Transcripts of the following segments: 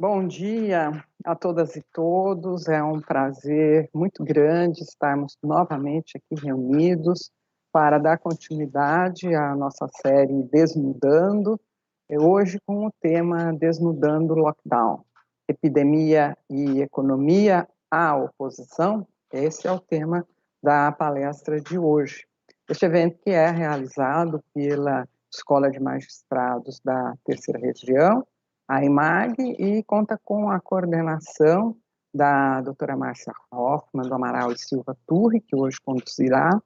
Bom dia a todas e todos. É um prazer muito grande estarmos novamente aqui reunidos para dar continuidade à nossa série Desnudando, hoje com o tema Desnudando o Lockdown, epidemia e economia à oposição. Esse é o tema da palestra de hoje. Este evento que é realizado pela Escola de Magistrados da Terceira Região, a EMAG, e conta com a coordenação da doutora Márcia Hoffmann, do Amaral e Silva Turri, que hoje conduzirá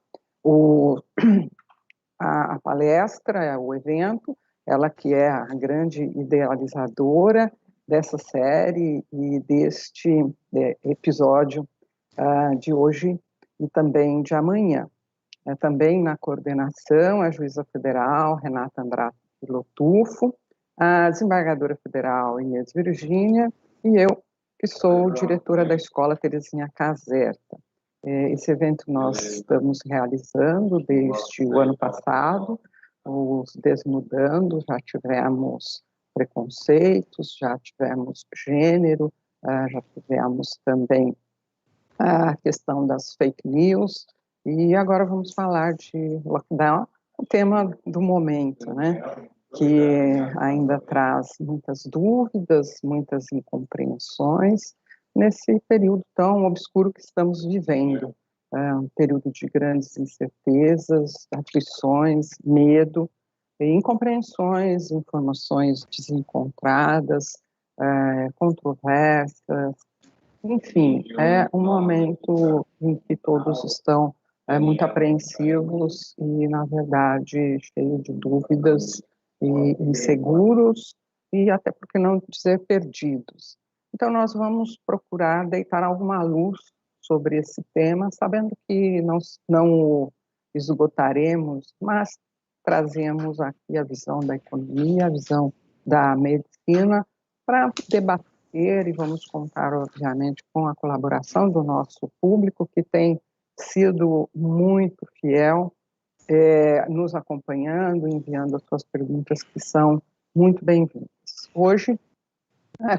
a palestra, o evento, ela que é a grande idealizadora dessa série e deste episódio de hoje e também de amanhã. Também na coordenação a juíza federal Renata Andrade Lotufo, a desembargadora federal Inês Virgínia e eu, que sou diretora da Escola Terezinha Caserta. Esse evento nós estamos realizando desde o ano passado, os Desnudando, já tivemos preconceitos, já tivemos gênero, já tivemos também a questão das fake news, e agora vamos falar de lockdown, o tema do momento, né? Que ainda traz muitas dúvidas, muitas incompreensões, nesse período tão obscuro que estamos vivendo, um período de grandes incertezas, aflições, medo, incompreensões, informações desencontradas, controvérsias, enfim, é um momento em que todos estão muito apreensivos e, na verdade, cheios de dúvidas e inseguros e até, por que não dizer, perdidos. Então, nós vamos procurar deitar alguma luz sobre esse tema, sabendo que não o esgotaremos, mas trazemos aqui a visão da economia, a visão da medicina, para debater, e vamos contar, obviamente, com a colaboração do nosso público, que tem sido muito fiel, nos acompanhando, enviando as suas perguntas, que são muito bem-vindas. Hoje,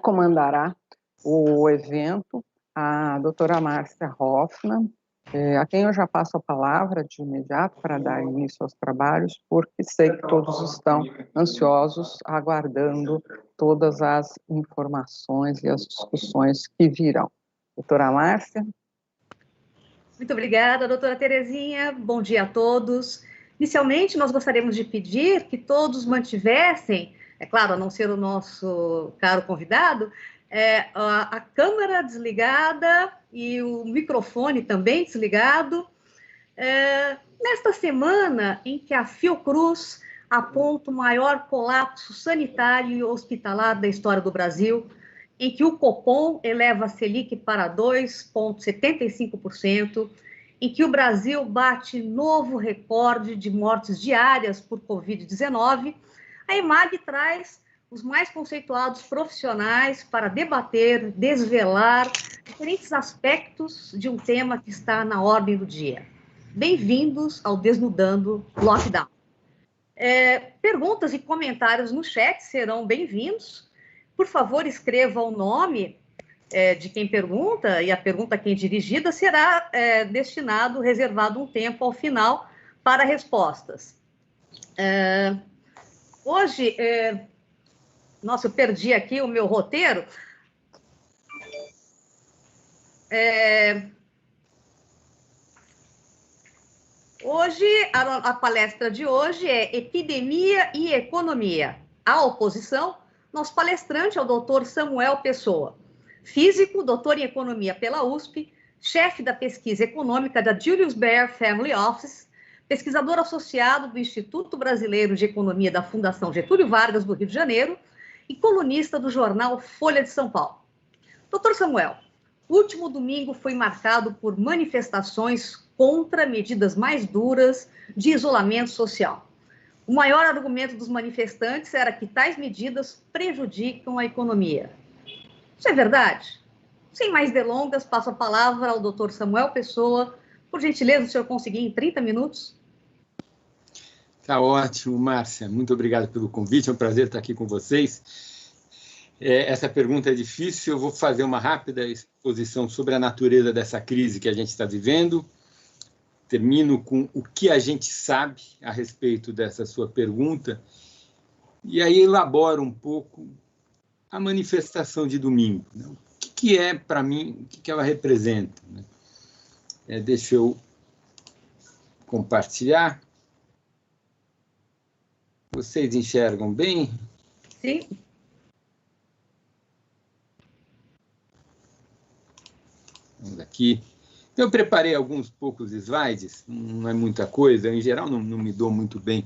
comandará o evento a doutora Márcia Hoffmann, a quem eu já passo a palavra de imediato para dar início aos trabalhos, porque sei que todos estão ansiosos, aguardando todas as informações e as discussões que virão. Doutora Márcia. Muito obrigada, doutora Terezinha. Bom dia a todos. Inicialmente, nós gostaríamos de pedir que todos mantivessem, é claro, a não ser o nosso caro convidado, a câmera desligada e o microfone também desligado. Nesta semana em que a Fiocruz aponta o maior colapso sanitário e hospitalar da história do Brasil, em que o Copom eleva a Selic para 2,75%, em que o Brasil bate novo recorde de mortes diárias por Covid-19, a EMAG traz os mais conceituados profissionais para debater, desvelar diferentes aspectos de um tema que está na ordem do dia. Bem-vindos ao Desnudando Lockdown. Perguntas e comentários no chat serão bem-vindos. Por favor, escreva o nome de quem pergunta, e a pergunta a quem dirigida será reservado um tempo ao final para respostas. Hoje, nossa, eu perdi aqui o meu roteiro. Hoje, a palestra de hoje é Epidemia e Economia. A oposição, nosso palestrante é o doutor Samuel Pessoa, físico, doutor em Economia pela USP, chefe da pesquisa econômica da Julius Baer Family Office, pesquisador associado do Instituto Brasileiro de Economia da Fundação Getúlio Vargas, do Rio de Janeiro, e colunista do jornal Folha de São Paulo. Doutor Samuel, o último domingo foi marcado por manifestações contra medidas mais duras de isolamento social. O maior argumento dos manifestantes era que tais medidas prejudicam a economia. Isso é verdade? Sem mais delongas, passo a palavra ao Dr. Samuel Pessoa. Por gentileza, o senhor conseguir em 30 minutos? Tá ótimo, Márcia. Muito obrigado pelo convite. É um prazer estar aqui com vocês. Essa pergunta é difícil, eu vou fazer uma rápida exposição sobre a natureza dessa crise que a gente está vivendo. Termino com o que a gente sabe a respeito dessa sua pergunta, e aí elaboro um pouco a manifestação de domingo, né? O que é, para mim, o que ela representa, né? Deixa eu compartilhar. Vocês enxergam bem? Sim. Vamos aqui. Eu preparei alguns poucos slides, não é muita coisa, em geral não me dou muito bem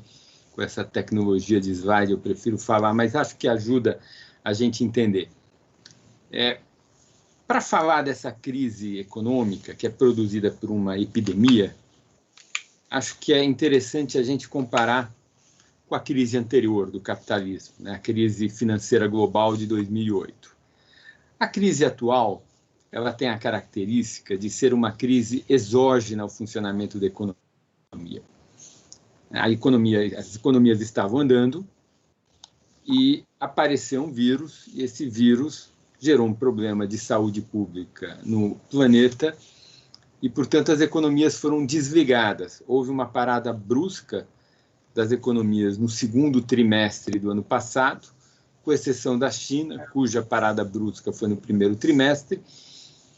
com essa tecnologia de slide, eu prefiro falar, mas acho que ajuda a gente entender. Para falar dessa crise econômica que é produzida por uma epidemia, acho que é interessante a gente comparar com a crise anterior do capitalismo, né? A crise financeira global de 2008. A crise atual, ela tem a característica de ser uma crise exógena ao funcionamento da economia. As economias estavam andando e apareceu um vírus, e esse vírus gerou um problema de saúde pública no planeta e, portanto, as economias foram desligadas. Houve uma parada brusca das economias no segundo trimestre do ano passado, com exceção da China, cuja parada brusca foi no primeiro trimestre,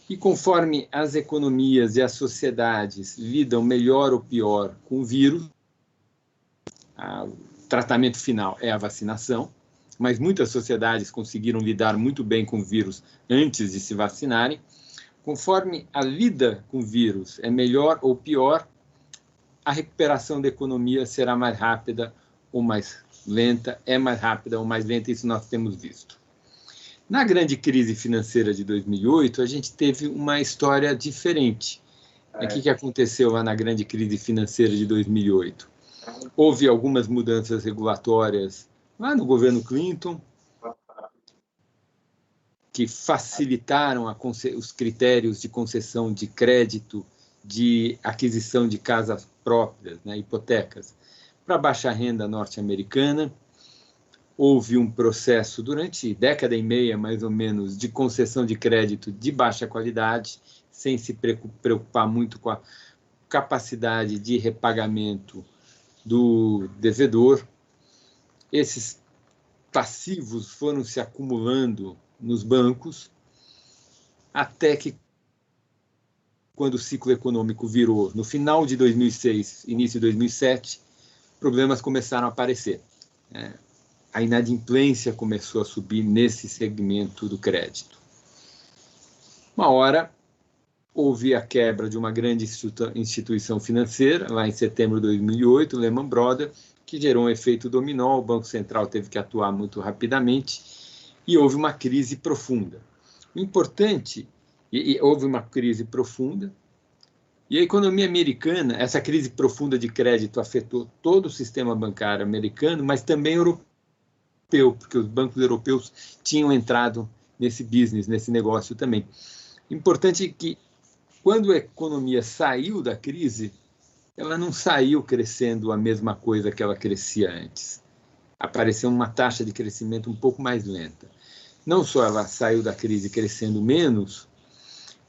e conforme as economias e as sociedades lidam melhor ou pior com o vírus, o tratamento final é a vacinação, mas muitas sociedades conseguiram lidar muito bem com o vírus antes de se vacinarem. Conforme a lida com o vírus é melhor ou pior, a recuperação da economia será mais rápida ou mais lenta, é mais rápida ou mais lenta, isso nós temos visto. Na grande crise financeira de 2008, a gente teve uma história diferente. O que aconteceu lá na grande crise financeira de 2008? Houve algumas mudanças regulatórias lá no governo Clinton, que facilitaram os critérios de concessão de crédito, de aquisição de casas próprias, né, hipotecas, para a baixa renda norte-americana. Houve um processo durante década e meia, mais ou menos, de concessão de crédito de baixa qualidade, sem se preocupar muito com a capacidade de repagamento do devedor. Esses passivos foram se acumulando nos bancos, até que, quando o ciclo econômico virou no final de 2006, início de 2007, problemas começaram a aparecer. A inadimplência começou a subir nesse segmento do crédito. Uma hora, houve a quebra de uma grande instituição financeira, lá em setembro de 2008, Lehman Brothers, que gerou um efeito dominó, o Banco Central teve que atuar muito rapidamente, e houve uma crise profunda. O importante, houve uma crise profunda, e a economia americana, essa crise profunda de crédito afetou todo o sistema bancário americano, mas também europeu, porque os bancos europeus tinham entrado nesse business, nesse negócio também. Importante que, quando a economia saiu da crise, ela não saiu crescendo a mesma coisa que ela crescia antes. Apareceu uma taxa de crescimento um pouco mais lenta. Não só ela saiu da crise crescendo menos,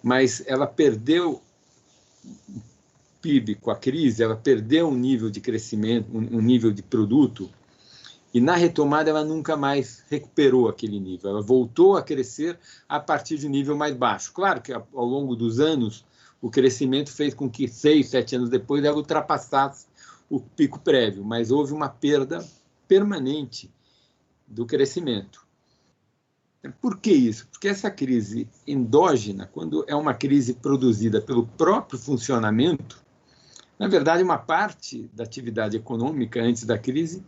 mas ela perdeu o PIB com a crise, ela perdeu um nível de crescimento, um nível de produto, e na retomada ela nunca mais recuperou aquele nível. Ela voltou a crescer a partir de um nível mais baixo. Claro que, ao longo dos anos, o crescimento fez com que 6, 7 anos depois ela ultrapassasse o pico prévio, mas houve uma perda permanente do crescimento. Por que isso? Porque essa crise endógena, quando é uma crise produzida pelo próprio funcionamento, na verdade, uma parte da atividade econômica antes da crise,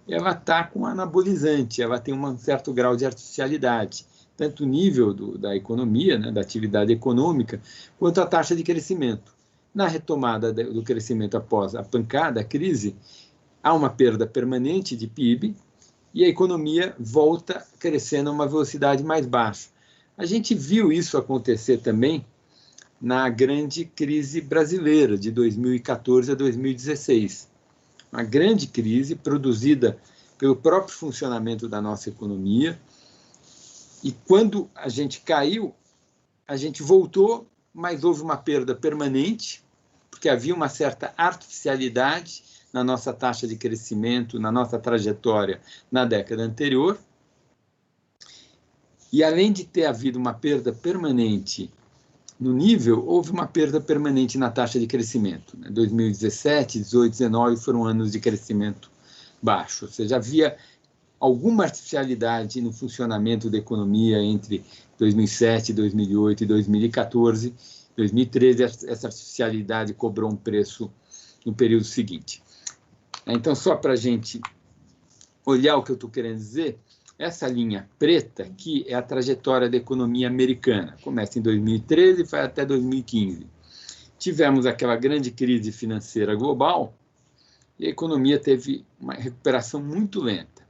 ela está com anabolizante, ela tem um certo grau de artificialidade, tanto o nível da economia, né, da atividade econômica, quanto a taxa de crescimento. Na retomada do crescimento após a pancada, a crise, há uma perda permanente de PIB e a economia volta crescendo a uma velocidade mais baixa. A gente viu isso acontecer também na grande crise brasileira, de 2014 a 2016. Uma grande crise produzida pelo próprio funcionamento da nossa economia, E quando a gente caiu, a gente voltou, mas houve uma perda permanente, porque havia uma certa artificialidade na nossa taxa de crescimento, na nossa trajetória na década anterior. E além de ter havido uma perda permanente no nível, houve uma perda permanente na taxa de crescimento. 2017, 18, 19 foram anos de crescimento baixo, ou seja, havia alguma artificialidade no funcionamento da economia entre 2007, 2008 e 2014. 2013, essa artificialidade cobrou um preço no período seguinte. Então, só para a gente olhar o que eu estou querendo dizer, essa linha preta aqui é a trajetória da economia americana. Começa em 2013 e vai até 2015. Tivemos aquela grande crise financeira global e a economia teve uma recuperação muito lenta.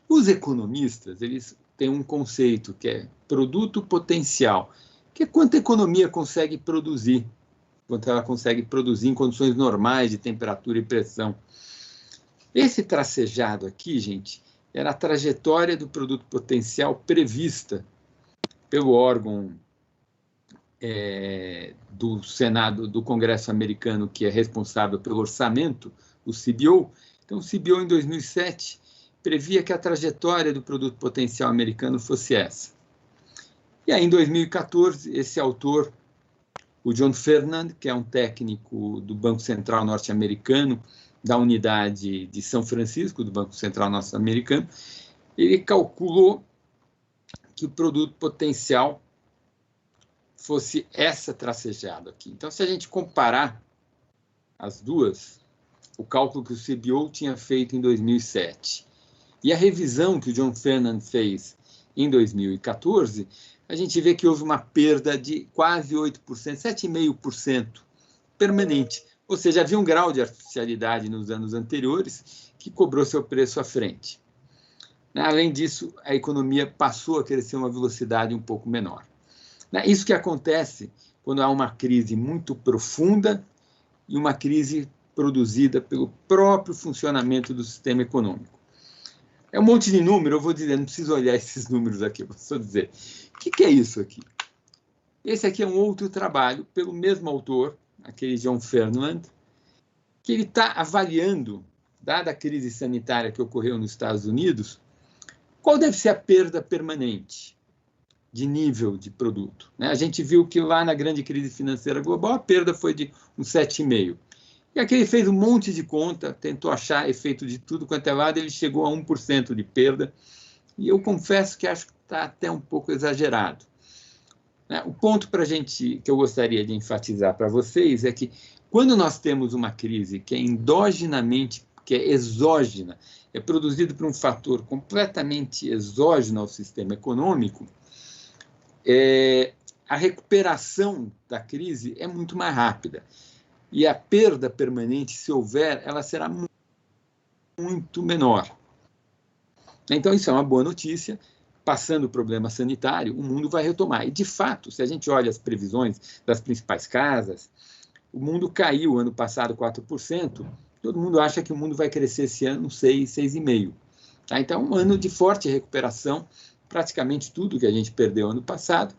Os economistas, eles têm um conceito que é produto potencial, que é quanto a economia consegue produzir, quanto ela consegue produzir em condições normais de temperatura e pressão. Esse tracejado aqui, gente, era a trajetória do produto potencial prevista pelo órgão do Senado, do Congresso americano, que é responsável pelo orçamento, o CBO. Então, o CBO, em 2007, previa que a trajetória do produto potencial americano fosse essa. E aí, em 2014, esse autor, o John Fernand, que é um técnico do Banco Central norte-americano, da unidade de São Francisco, do Banco Central norte-americano, ele calculou que o produto potencial fosse essa tracejada aqui. Então, se a gente comparar as duas, o cálculo que o CBO tinha feito em 2007 e a revisão que o John Fernand fez em 2014, a gente vê que houve uma perda de quase 8%, 7,5% permanente. Ou seja, havia um grau de artificialidade nos anos anteriores que cobrou seu preço à frente. Além disso, a economia passou a crescer a uma velocidade um pouco menor. Isso que acontece quando há uma crise muito profunda e uma crise produzida pelo próprio funcionamento do sistema econômico. É um monte de número, eu vou dizer, não preciso olhar esses números aqui, eu vou só dizer. O que é isso aqui? Esse aqui é um outro trabalho pelo mesmo autor, aquele John Fernand, que ele está avaliando, dada a crise sanitária que ocorreu nos Estados Unidos, qual deve ser a perda permanente de nível de produto. A gente viu que lá na grande crise financeira global a perda foi de uns 7,5%. E aqui ele fez um monte de conta, tentou achar efeito de tudo quanto é lado, ele chegou a 1% de perda, e eu confesso que acho que está até um pouco exagerado. O ponto que eu gostaria de enfatizar para vocês é que quando nós temos uma crise que é endogenamente, que é exógena, é produzida por um fator completamente exógeno ao sistema econômico, a recuperação da crise é muito mais rápida. E a perda permanente, se houver, ela será muito menor. Então, isso é uma boa notícia. Passando o problema sanitário, o mundo vai retomar. E, de fato, se a gente olha as previsões das principais casas, o mundo caiu ano passado 4%, todo mundo acha que o mundo vai crescer esse ano 6%, 6,5%. Então, um ano de forte recuperação, praticamente tudo que a gente perdeu ano passado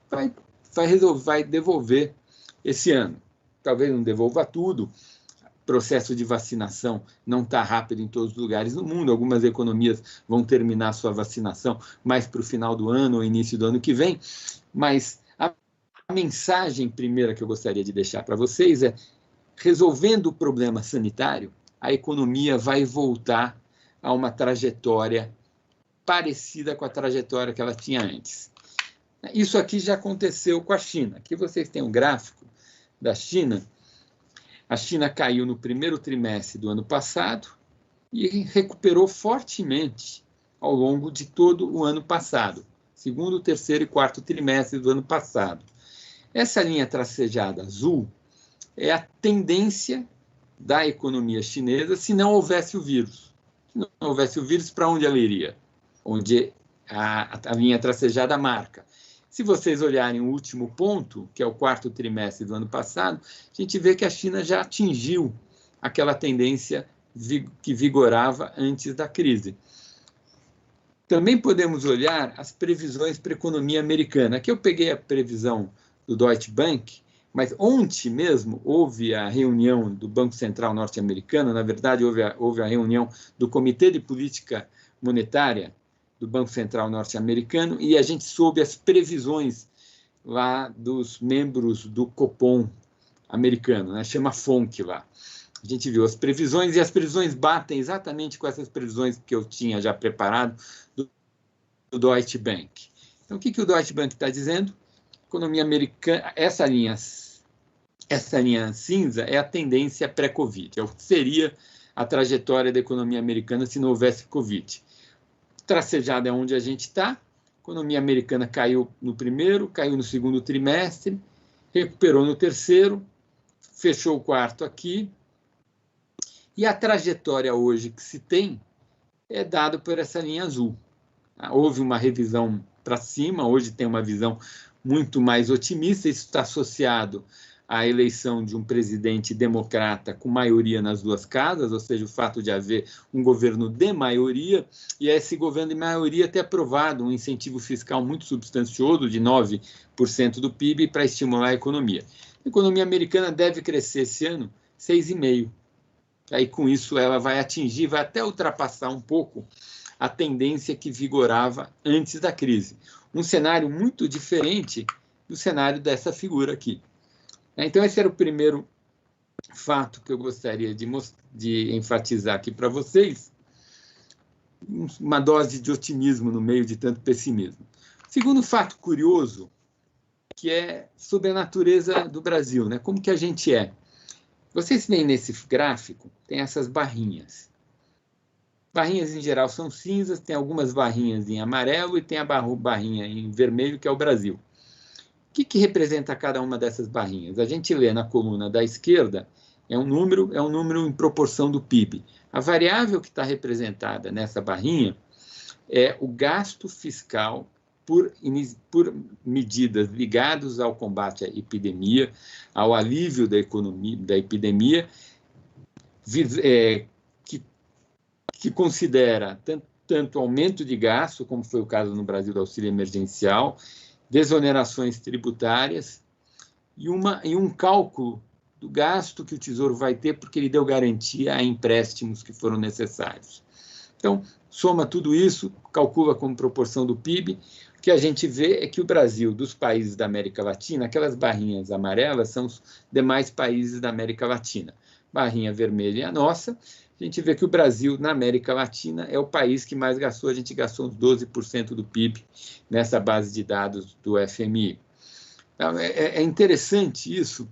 vai devolver esse ano. Talvez não devolva tudo, o processo de vacinação não está rápido em todos os lugares do mundo, algumas economias vão terminar sua vacinação mais para o final do ano ou início do ano que vem, mas a mensagem primeira que eu gostaria de deixar para vocês é: resolvendo o problema sanitário, a economia vai voltar a uma trajetória parecida com a trajetória que ela tinha antes. Isso aqui já aconteceu com a China. Aqui vocês têm um gráfico da China. A China caiu no primeiro trimestre do ano passado e recuperou fortemente ao longo de todo o ano passado, segundo, terceiro e quarto trimestre do ano passado. Essa linha tracejada azul é a tendência da economia chinesa se não houvesse o vírus. Se não houvesse o vírus, para onde ela iria? Onde a linha tracejada marca. Se vocês olharem o último ponto, que é o quarto trimestre do ano passado, a gente vê que a China já atingiu aquela tendência que vigorava antes da crise. Também podemos olhar as previsões para a economia americana. Aqui eu peguei a previsão do Deutsche Bank, mas ontem mesmo houve a reunião do Banco Central norte-americano, na verdade houve a reunião do Comitê de Política Monetária do Banco Central norte-americano, e a gente soube as previsões lá dos membros do Copom americano, né? Chama FONC lá. A gente viu as previsões, e as previsões batem exatamente com essas previsões que eu tinha já preparado do Deutsche Bank. Então, o que o Deutsche Bank está dizendo? Economia americana, essa linha cinza é a tendência pré-Covid, é o que seria a trajetória da economia americana se não houvesse Covid. Tracejada é onde a gente está, a economia americana caiu no primeiro, caiu no segundo trimestre, recuperou no terceiro, fechou o quarto aqui, e a trajetória hoje que se tem é dada por essa linha azul. Houve uma revisão para cima, hoje tem uma visão muito mais otimista, isso está associado à eleição de um presidente democrata com maioria nas duas casas, ou seja, o fato de haver um governo de maioria, e esse governo de maioria ter aprovado um incentivo fiscal muito substancioso de 9% do PIB para estimular a economia. A economia americana deve crescer esse ano 6,5%. Aí, com isso, ela vai atingir, vai até ultrapassar um pouco a tendência que vigorava antes da crise. Um cenário muito diferente do cenário dessa figura aqui. Então, esse era o primeiro fato que eu gostaria de enfatizar aqui para vocês. Uma dose de otimismo no meio de tanto pessimismo. Segundo fato curioso, que é sobre a natureza do Brasil, né? Como que a gente é. Vocês veem nesse gráfico, tem essas barrinhas. Barrinhas, em geral, são cinzas, tem algumas barrinhas em amarelo e tem a barrinha em vermelho, que é o Brasil. O que representa cada uma dessas barrinhas? A gente lê na coluna da esquerda, é um número em proporção do PIB. A variável que está representada nessa barrinha é o gasto fiscal por medidas ligadas ao combate à epidemia, ao alívio da economia, da epidemia, que considera tanto aumento de gasto, como foi o caso no Brasil do auxílio emergencial, desonerações tributárias e um cálculo do gasto que o Tesouro vai ter, porque ele deu garantia a empréstimos que foram necessários. Então, soma tudo isso, calcula como proporção do PIB. O que a gente vê é que o Brasil, dos países da América Latina, aquelas barrinhas amarelas são os demais países da América Latina. Barrinha vermelha é a nossa. A gente vê que o Brasil, na América Latina, é o país que mais gastou. A gente gastou uns 12% do PIB nessa base de dados do FMI. Então, é interessante isso,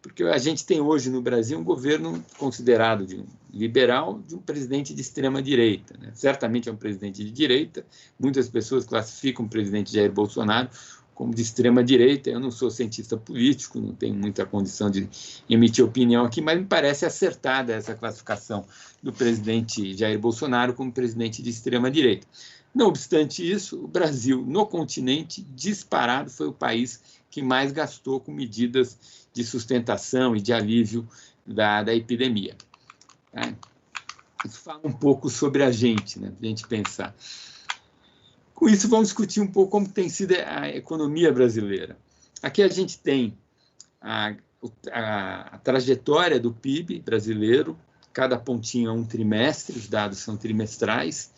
porque a gente tem hoje no Brasil um governo considerado de um liberal, de um presidente de extrema-direita, né? Certamente é um presidente de direita, muitas pessoas classificam o presidente Jair Bolsonaro como de extrema-direita. Eu não sou cientista político, não tenho muita condição de emitir opinião aqui, mas me parece acertada essa classificação do presidente Jair Bolsonaro como presidente de extrema-direita. Não obstante isso, o Brasil, no continente, disparado, foi o país que mais gastou com medidas de sustentação e de alívio da epidemia. Isso fala um pouco sobre a gente, né? A gente pensar. Com isso, vamos discutir um pouco como tem sido a economia brasileira. Aqui a gente tem a trajetória do PIB brasileiro, cada pontinho é um trimestre, os dados são trimestrais.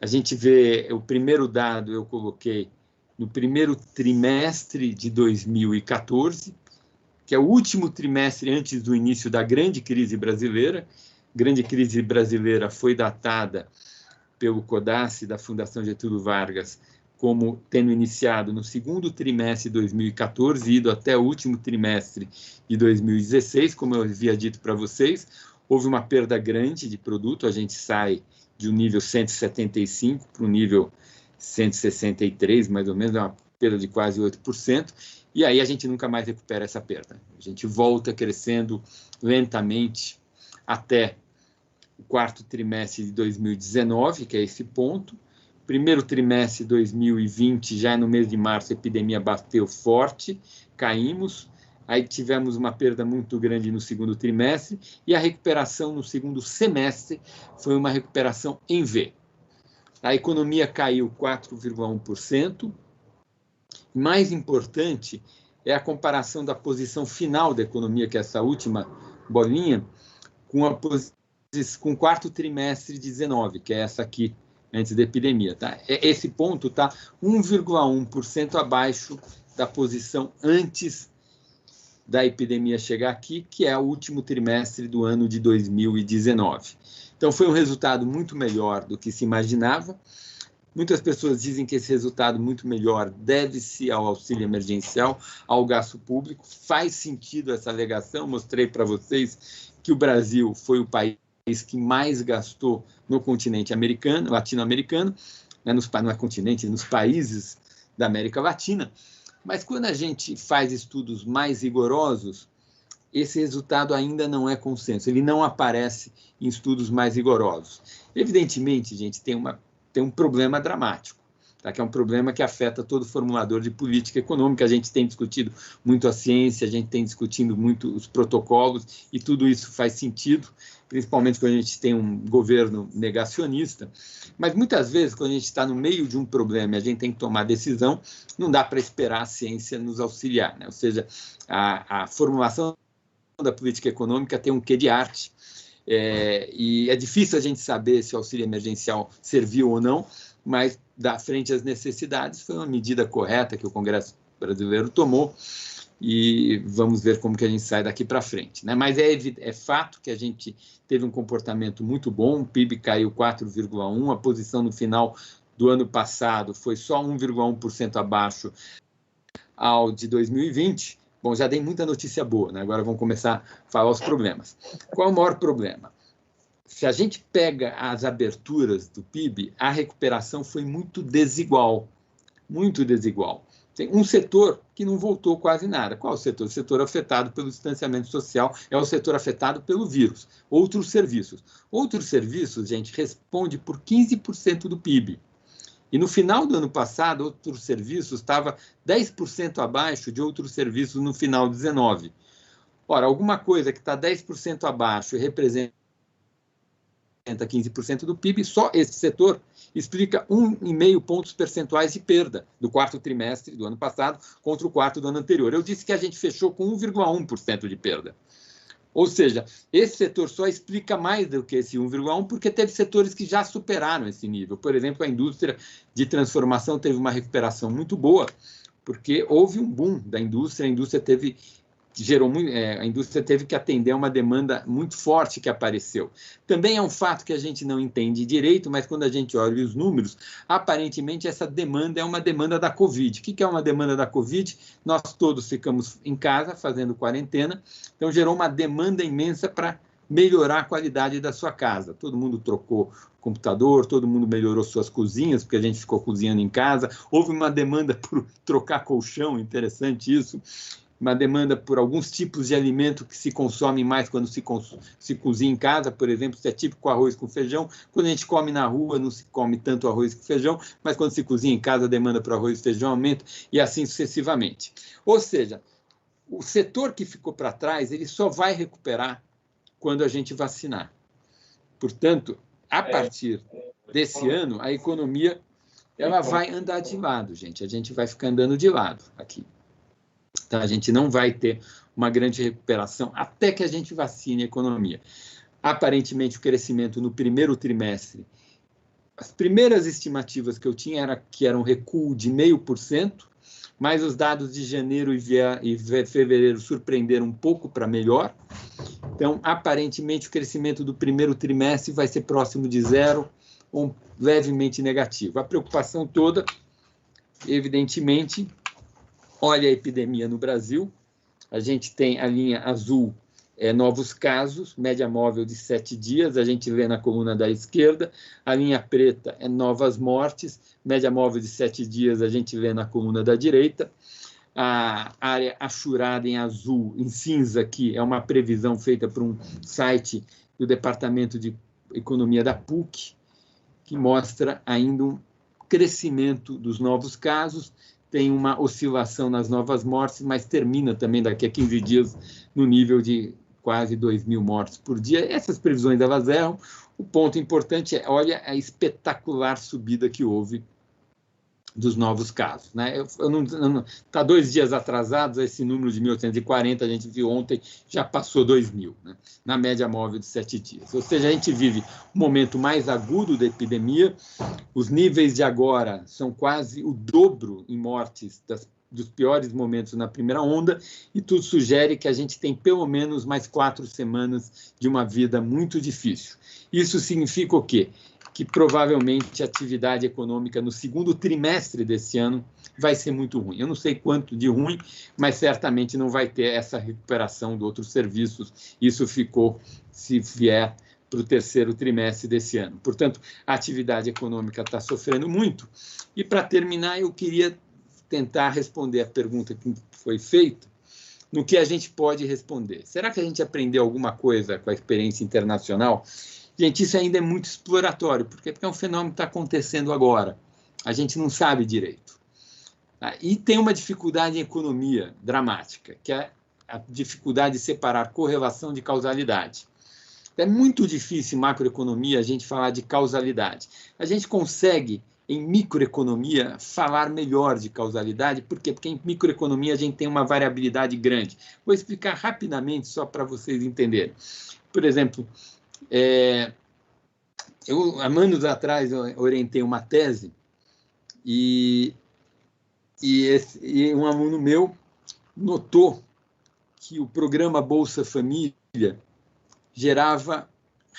A gente vê o primeiro dado, eu coloquei no primeiro trimestre de 2014, que é o último trimestre antes do início da grande crise brasileira. A grande crise brasileira foi datada pelo CODACE da Fundação Getúlio Vargas como tendo iniciado no segundo trimestre de 2014 e ido até o último trimestre de 2016, como eu havia dito para vocês. Houve uma perda grande de produto, a gente sai de um nível 175 para um nível 163, mais ou menos, é uma perda de quase 8%, e aí a gente nunca mais recupera essa perda. A gente volta crescendo lentamente até o quarto trimestre de 2019, que é esse ponto. Primeiro trimestre de 2020, já no mês de março, a epidemia bateu forte, caímos, aí tivemos uma perda muito grande no segundo trimestre, e a recuperação no segundo semestre foi uma recuperação em V. A economia caiu 4,1%. Mais importante é a comparação da posição final da economia, que é essa última bolinha, com o quarto trimestre de 19, que é essa aqui, antes da epidemia. Tá? Esse ponto está 1,1% abaixo da posição antes da epidemia chegar aqui, que é o último trimestre do ano de 2019. Então, foi um resultado muito melhor do que se imaginava. Muitas pessoas dizem que esse resultado muito melhor deve-se ao auxílio emergencial, ao gasto público. Faz sentido essa alegação. Mostrei para vocês que o Brasil foi o país que mais gastou no continente americano, latino-americano, né, não é continente, nos países da América Latina. Mas quando a gente faz estudos mais rigorosos, esse resultado ainda não é consenso, ele não aparece em estudos mais rigorosos. Evidentemente, gente, tem um problema dramático, tá? Que é um problema que afeta todo formulador de política econômica. A gente tem discutido muito a ciência, a gente tem discutido muito os protocolos, e tudo isso faz sentido, principalmente quando a gente tem um governo negacionista. Mas muitas vezes, quando a gente está no meio de um problema e a gente tem que tomar decisão, não dá para esperar a ciência nos auxiliar, né? Ou seja, a formulação da política econômica tem um quê de arte, e é difícil a gente saber se o auxílio emergencial serviu ou não, mas, da frente às necessidades, foi uma medida correta que o Congresso brasileiro tomou, e vamos ver como que a gente sai daqui para frente, né? Mas é fato que a gente teve um comportamento muito bom, o PIB caiu 4,1%, a posição no final do ano passado foi só 1,1% abaixo ao de 2020, Bom, já dei muita notícia boa, né? Agora vamos começar a falar os problemas. Qual é o maior problema? Se a gente pega as aberturas do PIB, a recuperação foi muito desigual, muito desigual. Tem um setor que não voltou quase nada. Qual é o setor? O setor afetado pelo distanciamento social é o setor afetado pelo vírus. Outros serviços. Outros serviços, gente, responde por 15% do PIB. E no final do ano passado, outros serviços estava 10% abaixo de outros serviços no final de 19. Ora, alguma coisa que está 10% abaixo e representa 15% do PIB, só esse setor explica 1,5 pontos percentuais de perda do quarto trimestre do ano passado contra o quarto do ano anterior. Eu disse que a gente fechou com 1,1% de perda. Ou seja, esse setor só explica mais do que esse 1,1 porque teve setores que já superaram esse nível. Por exemplo, a indústria de transformação teve uma recuperação muito boa, porque houve um boom da indústria, a indústria teve que atender a uma demanda muito forte que apareceu. Também é um fato que a gente não entende direito, mas quando a gente olha os números, aparentemente essa demanda é uma demanda da Covid. O que é uma demanda da Covid? Nós todos ficamos em casa fazendo quarentena, então gerou uma demanda imensa para melhorar a qualidade da sua casa. Todo mundo trocou computador, todo mundo melhorou suas cozinhas, porque a gente ficou cozinhando em casa. Houve uma demanda por trocar colchão, interessante isso. Uma demanda por alguns tipos de alimento que se consomem mais quando se cozinha em casa, por exemplo, se é típico arroz com feijão. Quando a gente come na rua, não se come tanto arroz com feijão, mas quando se cozinha em casa, a demanda por arroz e feijão aumenta, e assim sucessivamente. Ou seja, o setor que ficou para trás, ele só vai recuperar quando a gente vacinar. Portanto, a partir desse ano, a economia ela vai andar de lado, gente. A gente vai ficar andando de lado aqui. Tá? A gente não vai ter uma grande recuperação até que a gente vacine a economia. Aparentemente, o crescimento no primeiro trimestre, as primeiras estimativas que eu tinha era um recuo de 0,5%, mas os dados de janeiro e fevereiro surpreenderam um pouco para melhor. Então, aparentemente, o crescimento do primeiro trimestre vai ser próximo de 0 ou levemente negativo. A preocupação toda, evidentemente, olha a epidemia no Brasil, a gente tem a linha azul, novos casos, média móvel de 7 dias, a gente vê na coluna da esquerda, a linha preta é novas mortes, média móvel de 7 dias, a gente vê na coluna da direita, a área achurada em azul, em cinza aqui, é uma previsão feita por um site do Departamento de Economia da PUC, que mostra ainda um crescimento dos novos casos, tem uma oscilação nas novas mortes, mas termina também daqui a 15 dias no nível de quase 2.000 mortes por dia. Essas previsões elas erram. O ponto importante é, olha a espetacular subida que houve dos novos casos, né? Está 2 dias atrasados, esse número de 1.840, a gente viu ontem, já passou 2.000, né? Na média móvel de 7 dias. Ou seja, a gente vive um momento mais agudo da epidemia, os níveis de agora são quase o dobro em mortes dos piores momentos na primeira onda, e tudo sugere que a gente tem pelo menos mais 4 semanas de uma vida muito difícil. Isso significa o quê? Que provavelmente a atividade econômica no segundo trimestre desse ano vai ser muito ruim. Eu não sei quanto de ruim, mas certamente não vai ter essa recuperação de outros serviços. Isso ficou, se vier, para o terceiro trimestre desse ano. Portanto, a atividade econômica está sofrendo muito. E, para terminar, eu queria tentar responder a pergunta que foi feita, no que a gente pode responder. Será que a gente aprendeu alguma coisa com a experiência internacional? Gente, isso ainda é muito exploratório, porque é um fenômeno que está acontecendo agora. A gente não sabe direito. E tem uma dificuldade em economia dramática, que é a dificuldade de separar correlação de causalidade. É muito difícil em macroeconomia a gente falar de causalidade. A gente consegue, em microeconomia, falar melhor de causalidade. Por quê? Porque em microeconomia a gente tem uma variabilidade grande. Vou explicar rapidamente, só para vocês entenderem. Por exemplo, eu, há anos atrás, eu orientei uma tese e um aluno meu notou que o programa Bolsa Família gerava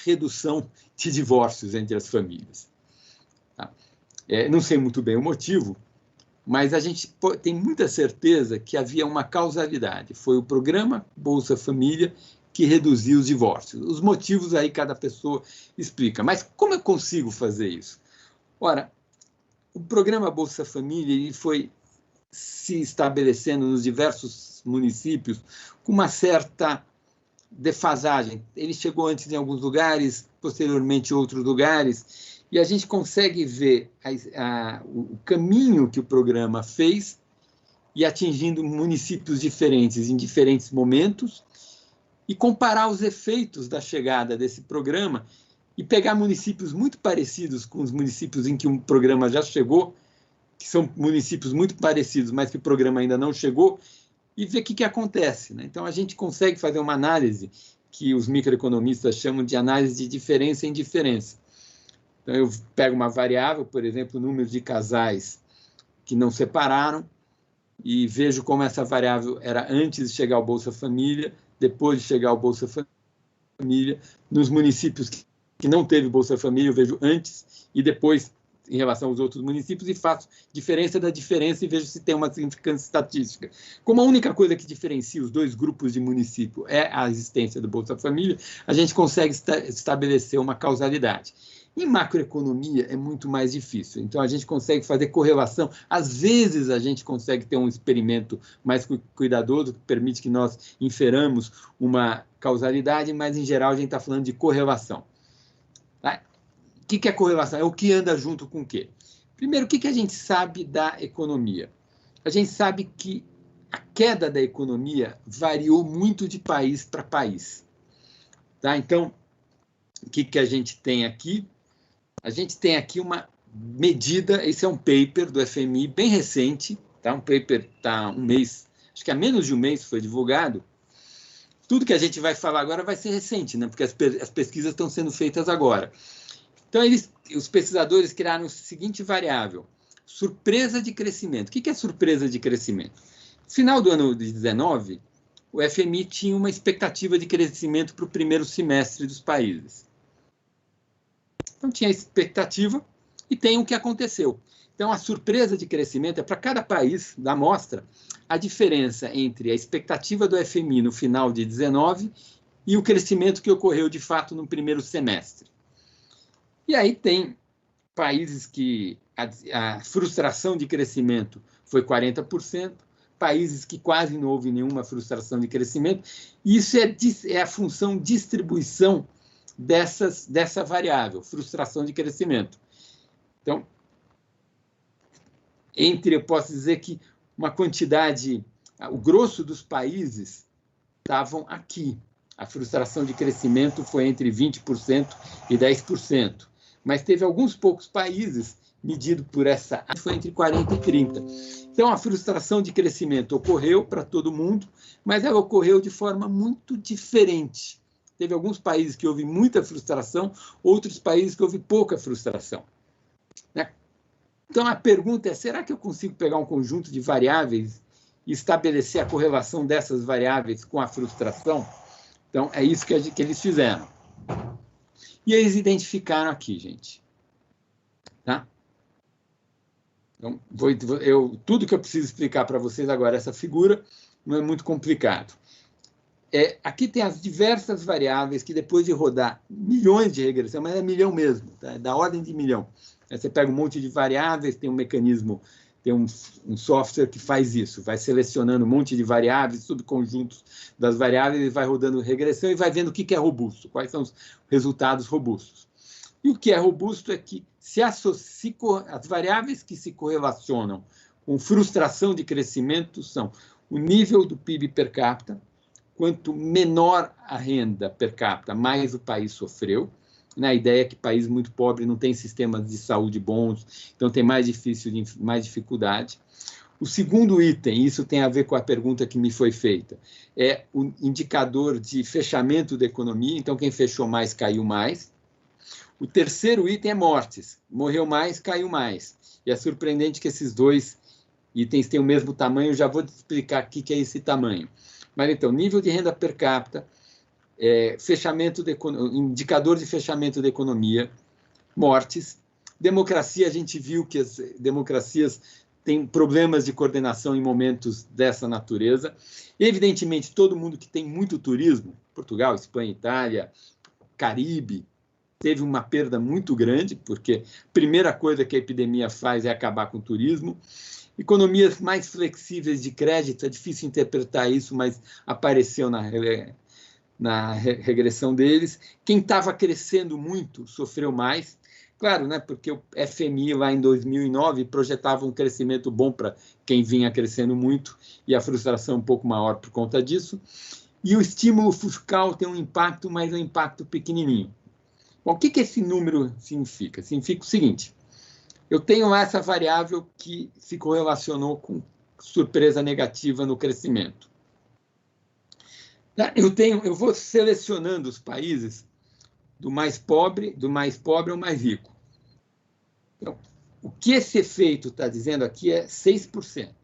redução de divórcios entre as famílias. Não sei muito bem o motivo, mas a gente tem muita certeza que havia uma causalidade. Foi o programa Bolsa Família que reduziu os divórcios. Os motivos aí cada pessoa explica. Mas como eu consigo fazer isso? Ora, o programa Bolsa Família ele foi se estabelecendo nos diversos municípios com uma certa defasagem. Ele chegou antes em alguns lugares, posteriormente em outros lugares, e a gente consegue ver o caminho que o programa fez e atingindo municípios diferentes em diferentes momentos, e comparar os efeitos da chegada desse programa e pegar municípios muito parecidos com os municípios em que o programa já chegou, que são municípios muito parecidos, mas que o programa ainda não chegou, e ver o que acontece, né? Então, a gente consegue fazer uma análise que os microeconomistas chamam de análise de diferença em diferença. Então, eu pego uma variável, por exemplo, o número de casais que não separaram, e vejo como essa variável era antes de chegar ao Bolsa Família, depois de chegar ao Bolsa Família. Nos municípios que não teve Bolsa Família, eu vejo antes e depois em relação aos outros municípios e faço diferença da diferença e vejo se tem uma significância estatística. Como a única coisa que diferencia os dois grupos de município é a existência do Bolsa Família, a gente consegue estabelecer uma causalidade. Em macroeconomia é muito mais difícil, então a gente consegue fazer correlação. Às vezes a gente consegue ter um experimento mais cuidadoso que permite que nós inferamos uma causalidade, mas em geral a gente está falando de correlação. Tá? O que é correlação? É o que anda junto com o quê? Primeiro, o que a gente sabe da economia? A gente sabe que a queda da economia variou muito de país para país. Tá? Então, o que a gente tem aqui? A gente tem aqui uma medida, esse é um paper do FMI bem recente, tá? Um paper está um mês, acho que há menos de um mês foi divulgado. Tudo que a gente vai falar agora vai ser recente, né? Porque as pesquisas estão sendo feitas agora. Então, os pesquisadores criaram a seguinte variável, surpresa de crescimento. O que é surpresa de crescimento? No final do ano de 19, o FMI tinha uma expectativa de crescimento para o primeiro semestre dos países. Então, tinha expectativa e tem o que aconteceu. Então, a surpresa de crescimento é para cada país da amostra a diferença entre a expectativa do FMI no final de 19 e o crescimento que ocorreu de fato no primeiro semestre. E aí tem países que a frustração de crescimento foi 40%, países que quase não houve nenhuma frustração de crescimento. Isso é a função distribuição dessa variável, frustração de crescimento. Então, eu posso dizer que uma quantidade, o grosso dos países estavam aqui. A frustração de crescimento foi entre 20% e 10%. Mas teve alguns poucos países, medido por essa, foi entre 40% e 30%. Então, a frustração de crescimento ocorreu para todo mundo, mas ela ocorreu de forma muito diferente. Teve alguns países que houve muita frustração, outros países que houve pouca frustração. Então, a pergunta é, será que eu consigo pegar um conjunto de variáveis e estabelecer a correlação dessas variáveis com a frustração? Então, é isso que eles fizeram. E eles identificaram aqui, gente. Tá? Então, tudo que eu preciso explicar para vocês agora, essa figura, não é muito complicado. Aqui tem as diversas variáveis que, depois de rodar milhões de regressão, mas é milhão mesmo, tá? É da ordem de milhão. Aí você pega um monte de variáveis, tem um mecanismo, tem um software que faz isso, vai selecionando um monte de variáveis, subconjuntos das variáveis, e vai rodando regressão e vai vendo o que é robusto, quais são os resultados robustos. E o que é robusto é que as variáveis que se correlacionam com frustração de crescimento são o nível do PIB per capita. Quanto menor a renda per capita, mais o país sofreu. A ideia é que país muito pobre não tem sistemas de saúde bons, então tem mais dificuldade. O segundo item, isso tem a ver com a pergunta que me foi feita, é o indicador de fechamento da economia, então quem fechou mais caiu mais. O terceiro item é mortes, morreu mais, caiu mais. E é surpreendente que esses dois itens têm o mesmo tamanho, já vou te explicar o que é esse tamanho. Mas, então, nível de renda per capita, indicador de fechamento da economia, mortes, democracia, a gente viu que as democracias têm problemas de coordenação em momentos dessa natureza. Evidentemente, todo mundo que tem muito turismo, Portugal, Espanha, Itália, Caribe, teve uma perda muito grande, porque a primeira coisa que a epidemia faz é acabar com o turismo. Economias mais flexíveis de crédito, é difícil interpretar isso, mas apareceu na regressão deles. Quem estava crescendo muito sofreu mais. Claro, né, porque o FMI lá em 2009 projetava um crescimento bom para quem vinha crescendo muito e a frustração um pouco maior por conta disso. E o estímulo fiscal tem um impacto, mas é um impacto pequenininho. Bom, o que esse número significa? Significa o seguinte: eu tenho essa variável que se correlacionou com surpresa negativa no crescimento. Eu vou selecionando os países do mais pobre ao mais rico. Então, o que esse efeito está dizendo aqui é 6%.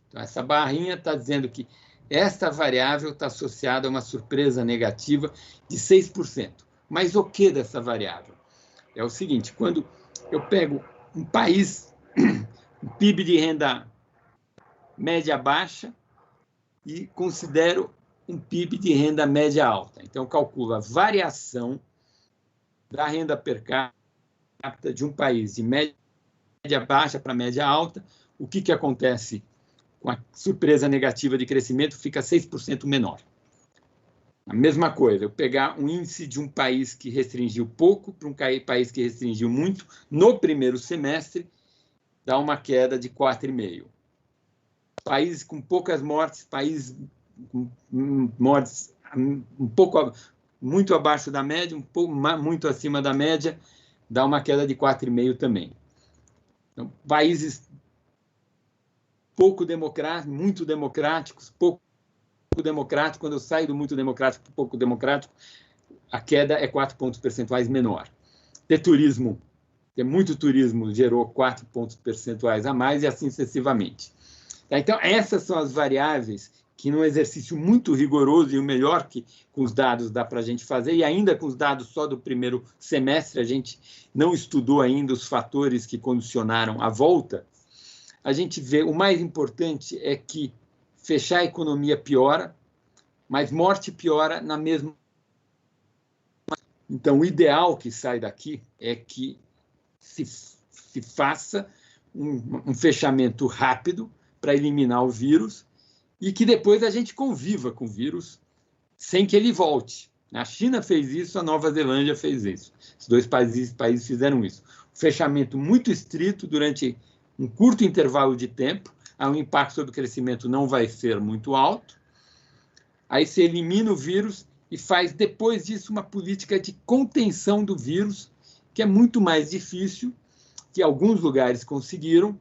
Então, essa barrinha está dizendo que esta variável está associada a uma surpresa negativa de 6%. Mas o que dessa variável? É o seguinte, quando eu pego um país, um PIB de renda média baixa, e considero um PIB de renda média alta. Então, calculo a variação da renda per capita de um país de média baixa para média alta. O que acontece com a surpresa negativa de crescimento? Fica 6% menor. A mesma coisa, eu pegar um índice de um país que restringiu pouco para um país que restringiu muito, no primeiro semestre, dá uma queda de 4,5%. Países com poucas mortes, países com mortes muito abaixo da média, muito acima da média, dá uma queda de 4,5% também. Então, países pouco democráticos, muito democráticos, pouco democrático, quando eu saio do muito democrático para pouco democrático, a queda é 4 pontos percentuais menor. Ter muito turismo gerou 4 pontos percentuais a mais e assim sucessivamente. Então, essas são as variáveis que, num exercício muito rigoroso, e o melhor que com os dados dá para a gente fazer, e ainda com os dados só do primeiro semestre, a gente não estudou ainda os fatores que condicionaram a volta, a gente vê, o mais importante é que fechar a economia piora, mas morte piora na mesma. Então, o ideal que sai daqui é que se faça um fechamento rápido para eliminar o vírus e que depois a gente conviva com o vírus sem que ele volte. A China fez isso, a Nova Zelândia fez isso. Os dois países fizeram isso. Um fechamento muito estrito durante um curto intervalo de tempo, o impacto sobre o crescimento não vai ser muito alto. Aí você elimina o vírus e faz, depois disso, uma política de contenção do vírus, que é muito mais difícil, que alguns lugares conseguiram,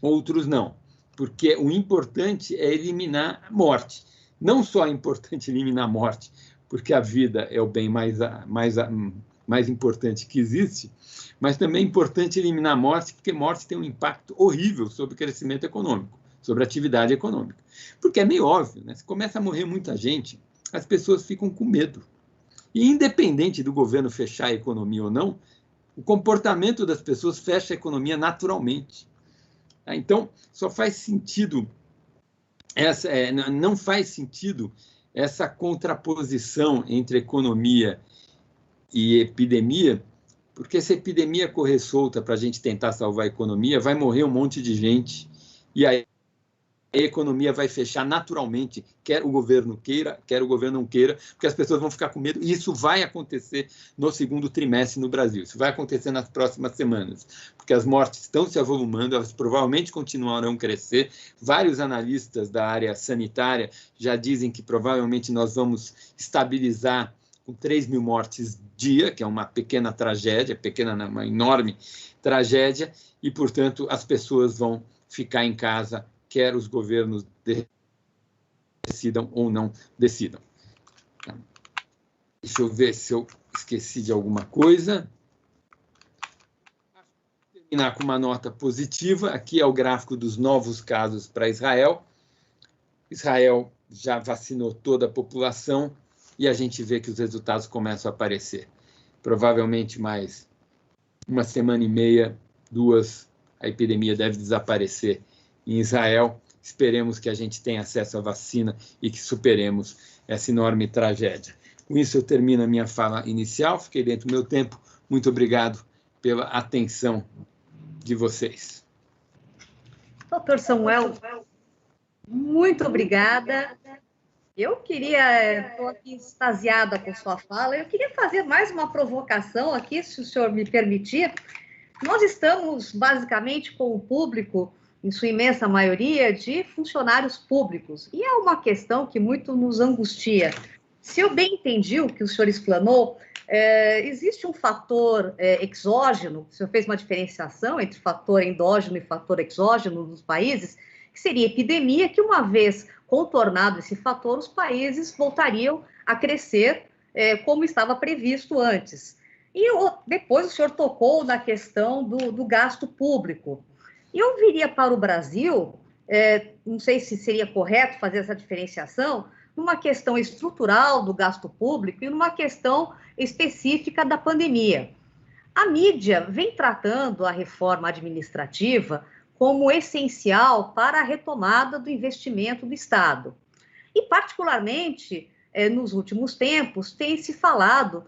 outros não. Porque o importante é eliminar a morte. Não só é importante eliminar a morte, porque a vida é o bem mais importante que existe, mas também é importante eliminar a morte, porque morte tem um impacto horrível sobre o crescimento econômico, sobre a atividade econômica. Porque é meio óbvio, né? Se começa a morrer muita gente, as pessoas ficam com medo. E independente do governo fechar a economia ou não, o comportamento das pessoas fecha a economia naturalmente. Então, só faz sentido não faz sentido essa contraposição entre economia e epidemia, porque se a epidemia correr solta para a gente tentar salvar a economia, vai morrer um monte de gente, e aí a economia vai fechar naturalmente, quer o governo queira, quer o governo não queira, porque as pessoas vão ficar com medo, e isso vai acontecer no segundo trimestre no Brasil, isso vai acontecer nas próximas semanas, porque as mortes estão se avolumando, elas provavelmente continuarão a crescer, vários analistas da área sanitária já dizem que provavelmente nós vamos estabilizar com 3 mil mortes dia, que é uma pequena tragédia, uma enorme tragédia, e, portanto, as pessoas vão ficar em casa, quer os governos decidam ou não decidam. Deixa eu ver se eu esqueci de alguma coisa. Vou terminar com uma nota positiva. Aqui é o gráfico dos novos casos para Israel. Israel já vacinou toda a população e a gente vê que os resultados começam a aparecer. Provavelmente mais uma semana e meia, 2, a epidemia deve desaparecer em Israel. Esperemos que a gente tenha acesso à vacina e que superemos essa enorme tragédia. Com isso, eu termino a minha fala inicial. Fiquei dentro do meu tempo. Muito obrigado pela atenção de vocês. Doutor Samuel, muito obrigada. Eu estou aqui extasiada com sua fala. Eu queria fazer mais uma provocação aqui, se o senhor me permitir. Nós estamos, basicamente, com o público, em sua imensa maioria, de funcionários públicos. E é uma questão que muito nos angustia. Se eu bem entendi o que o senhor explanou, existe um fator exógeno, o senhor fez uma diferenciação entre fator endógeno e fator exógeno nos países, que seria epidemia, que uma vez contornado esse fator, os países voltariam a crescer como estava previsto antes. E depois o senhor tocou na questão do gasto público. E eu viria para o Brasil, não sei se seria correto fazer essa diferenciação, numa questão estrutural do gasto público e numa questão específica da pandemia. A mídia vem tratando a reforma administrativa como essencial para a retomada do investimento do Estado. E, particularmente, nos últimos tempos, tem se falado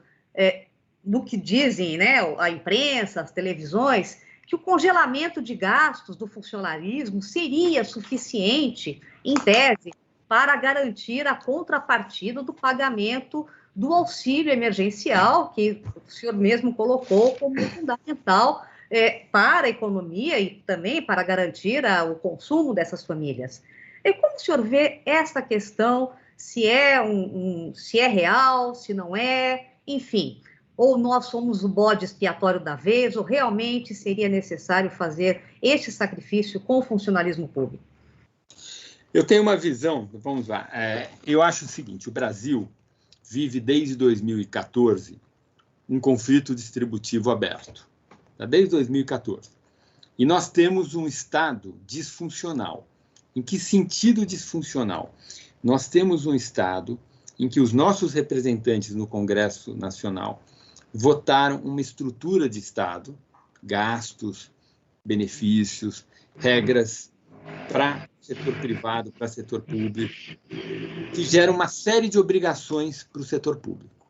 do que dizem a imprensa, as televisões, que o congelamento de gastos do funcionalismo seria suficiente, em tese, para garantir a contrapartida do pagamento do auxílio emergencial, que o senhor mesmo colocou como fundamental para a economia e também para garantir o consumo dessas famílias. E como o senhor vê essa questão, se é real, se não é, enfim, ou nós somos o bode expiatório da vez, ou realmente seria necessário fazer este sacrifício com o funcionalismo público? Eu tenho uma visão, vamos lá, eu acho o seguinte, o Brasil vive desde 2014 um conflito distributivo aberto, desde 2014. E nós temos um Estado disfuncional. Em que sentido disfuncional? Nós temos um Estado em que os nossos representantes no Congresso Nacional votaram uma estrutura de Estado, gastos, benefícios, regras para setor privado, para setor público, que gera uma série de obrigações para o setor público.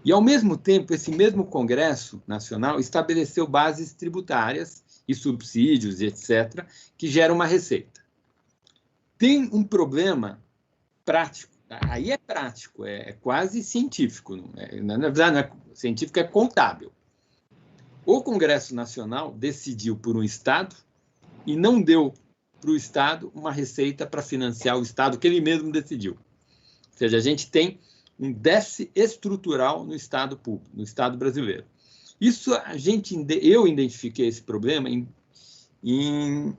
E, ao mesmo tempo, esse mesmo Congresso Nacional estabeleceu bases tributárias e subsídios, etc., que geram uma receita. Tem um problema prático, aí é prático, é quase científico, na verdade não é científico, é contábil. O Congresso Nacional decidiu por um Estado e não deu para o Estado uma receita para financiar o Estado que ele mesmo decidiu. Ou seja, a gente tem um déficit estrutural no Estado público, no Estado brasileiro. Isso eu identifiquei esse problema em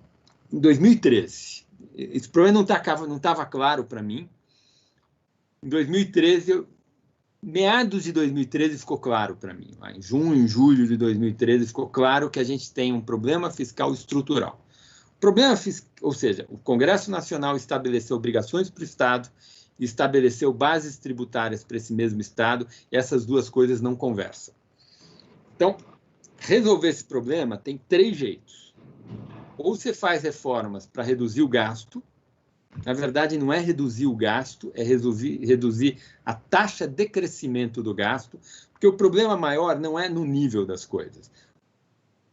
2013. Esse problema não estava claro para mim. Em 2013, meados de 2013 ficou claro para mim. Em junho, julho de 2013 ficou claro que a gente tem um problema fiscal estrutural. Ou seja, o Congresso Nacional estabeleceu obrigações para o Estado, estabeleceu bases tributárias para esse mesmo Estado, e essas duas coisas não conversam. Então, resolver esse problema tem 3 jeitos. Ou você faz reformas para reduzir o gasto. Na verdade, não é reduzir o gasto, é reduzir a taxa de crescimento do gasto, porque o problema maior não é no nível das coisas.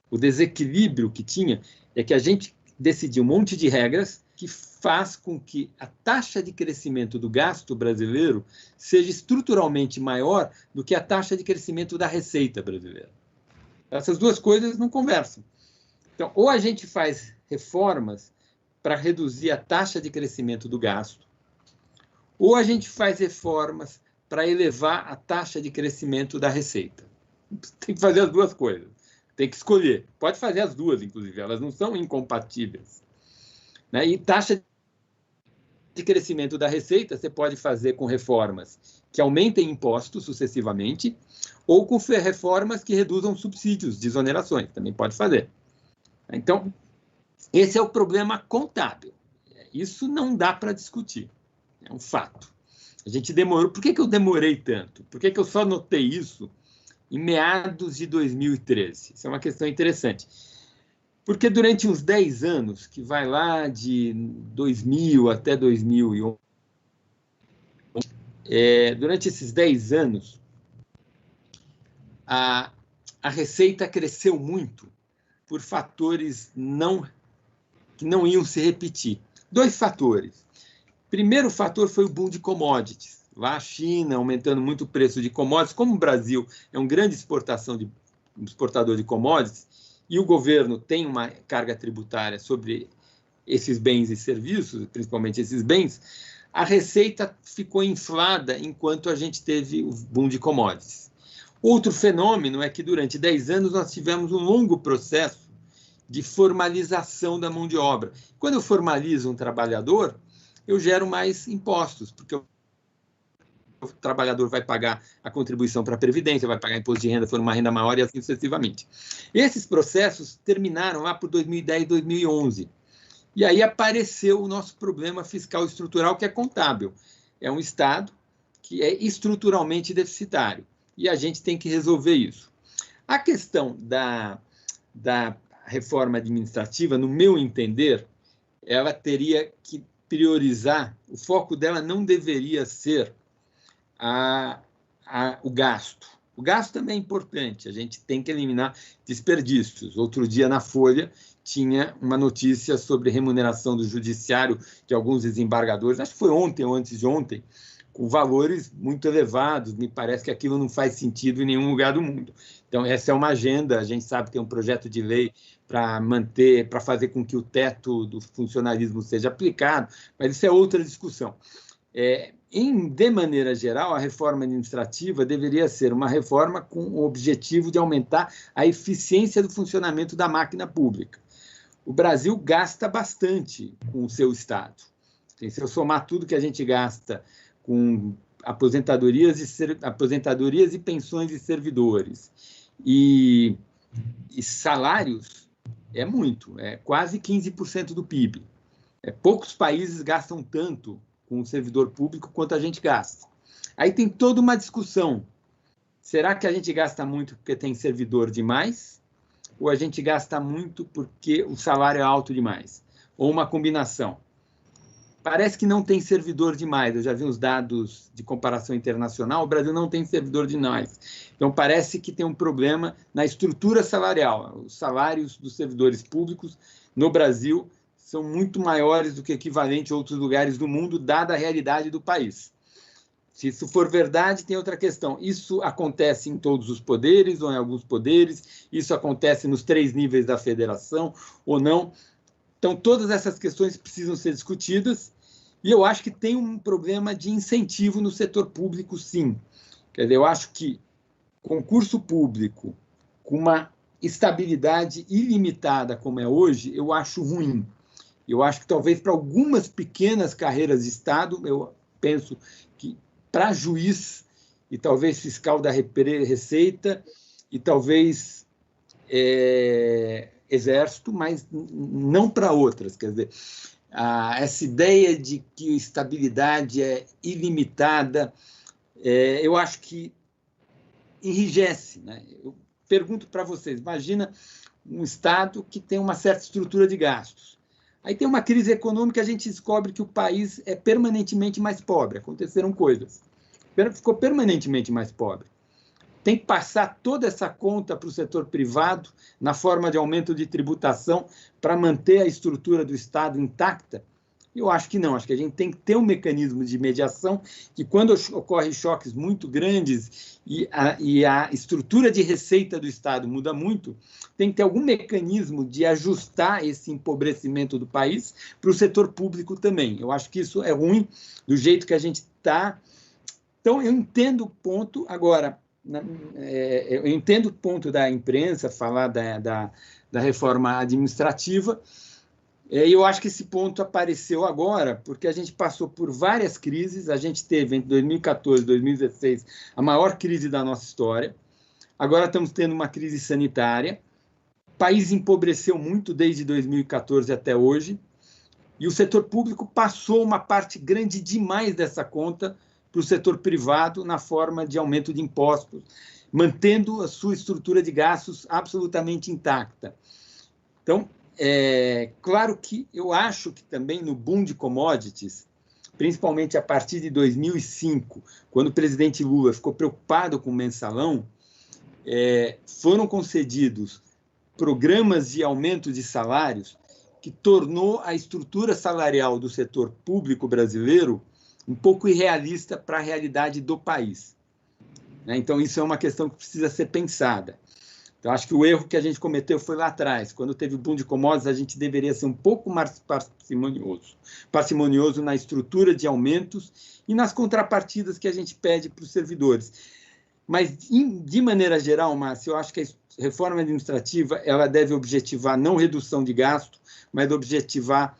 O desequilíbrio que tinha é que a gente decidiu um monte de regras que faz com que a taxa de crescimento do gasto brasileiro seja estruturalmente maior do que a taxa de crescimento da receita brasileira. Essas duas coisas não conversam. Então, ou a gente faz reformas para reduzir a taxa de crescimento do gasto, ou a gente faz reformas para elevar a taxa de crescimento da receita. Tem que fazer as duas coisas. Tem que escolher. Pode fazer as duas, inclusive. Elas não são incompatíveis. Né? E taxa de crescimento da receita você pode fazer com reformas que aumentem impostos sucessivamente ou com reformas que reduzam subsídios, desonerações. Também pode fazer. Então, esse é o problema contábil. Isso não dá para discutir. É um fato. A gente demorou. Por que eu demorei tanto? Por que eu só notei isso em meados de 2013? Isso é uma questão interessante. Porque durante uns 10 anos, que vai lá de 2000 até 2011, durante esses 10 anos, a receita cresceu muito por fatores que não iam se repetir. 2 fatores. Primeiro fator foi o boom de commodities. Lá a China aumentando muito o preço de commodities. Como o Brasil é um grande exportador de commodities, e o governo tem uma carga tributária sobre esses bens e serviços, principalmente esses bens, a receita ficou inflada enquanto a gente teve o boom de commodities. Outro fenômeno é que durante 10 anos nós tivemos um longo processo de formalização da mão de obra. Quando eu formalizo um trabalhador, eu gero mais impostos, porque o trabalhador vai pagar a contribuição para a Previdência, vai pagar imposto de renda, for uma renda maior e assim sucessivamente. Esses processos terminaram lá por 2010, 2011. E aí apareceu o nosso problema fiscal estrutural, que é contábil. É um Estado que é estruturalmente deficitário. E a gente tem que resolver isso. A questão da reforma administrativa, no meu entender, ela teria que priorizar, o foco dela não deveria ser o gasto. O gasto também é importante, a gente tem que eliminar desperdícios. Outro dia, na Folha, tinha uma notícia sobre remuneração do judiciário de alguns desembargadores, acho que foi ontem ou antes de ontem, com valores muito elevados. Me parece que aquilo não faz sentido em nenhum lugar do mundo. Então, essa é uma agenda. A gente sabe que tem um projeto de lei para fazer com que o teto do funcionalismo seja aplicado, mas isso é outra discussão. De maneira geral, a reforma administrativa deveria ser uma reforma com o objetivo de aumentar a eficiência do funcionamento da máquina pública. O Brasil gasta bastante com o seu Estado. Se eu somar tudo que a gente gasta com aposentadorias e pensões de servidores e salários, é muito, é quase 15% do PIB. Poucos países gastam tanto com o servidor público quanto a gente gasta. Aí tem toda uma discussão. Será que a gente gasta muito porque tem servidor demais? Ou a gente gasta muito porque o salário é alto demais? Ou uma combinação? Parece que não tem servidor demais. Eu já vi os dados de comparação internacional. O Brasil não tem servidor demais. Então, parece que tem um problema na estrutura salarial. Os salários dos servidores públicos no Brasil são muito maiores do que equivalente a outros lugares do mundo, dada a realidade do país. Se isso for verdade, tem outra questão. Isso acontece em todos os poderes ou em alguns poderes? Isso acontece nos 3 níveis da federação ou não? Então, todas essas questões precisam ser discutidas E eu acho que tem um problema de incentivo no setor público, sim. Quer dizer, eu acho que concurso público com uma estabilidade ilimitada como é hoje, eu acho ruim. Eu acho que talvez para algumas pequenas carreiras de Estado, eu penso que para juiz e talvez fiscal da Receita e talvez Exército, mas não para outras. Quer dizer, essa ideia de que a estabilidade é ilimitada, eu acho que enrijece, né? Eu pergunto para vocês, imagina um Estado que tem uma certa estrutura de gastos. Aí tem uma crise econômica, a gente descobre que o país é permanentemente mais pobre. Aconteceram coisas. Ficou permanentemente mais pobre. Tem que passar toda essa conta para o setor privado, na forma de aumento de tributação, para manter a estrutura do Estado intacta? Eu acho que não. Acho que a gente tem que ter um mecanismo de mediação que, quando ocorrem choques muito grandes e a estrutura de receita do Estado muda muito, tem que ter algum mecanismo de ajustar esse empobrecimento do país para o setor público também. Eu acho que isso é ruim do jeito que a gente está. Então, eu entendo o ponto. Agora, eu entendo o ponto da imprensa falar da reforma administrativa. E eu acho que esse ponto apareceu agora, porque a gente passou por várias crises. A gente teve, entre 2014 e 2016, a maior crise da nossa história. Agora estamos tendo uma crise sanitária. O país empobreceu muito desde 2014 até hoje. E o setor público passou uma parte grande demais dessa conta para o setor privado na forma de aumento de impostos, mantendo a sua estrutura de gastos absolutamente intacta. Então, claro que eu acho que também no boom de commodities, principalmente a partir de 2005, quando o presidente Lula ficou preocupado com o mensalão, foram concedidos programas de aumento de salários que tornou a estrutura salarial do setor público brasileiro um pouco irrealista para a realidade do país. Então, isso é uma questão que precisa ser pensada. Então, acho que o erro que a gente cometeu foi lá atrás. Quando teve o boom de commodities, a gente deveria ser um pouco mais parcimonioso na estrutura de aumentos e nas contrapartidas que a gente pede para os servidores. Mas, de maneira geral, Márcio, eu acho que a reforma administrativa ela deve objetivar não redução de gasto, mas objetivar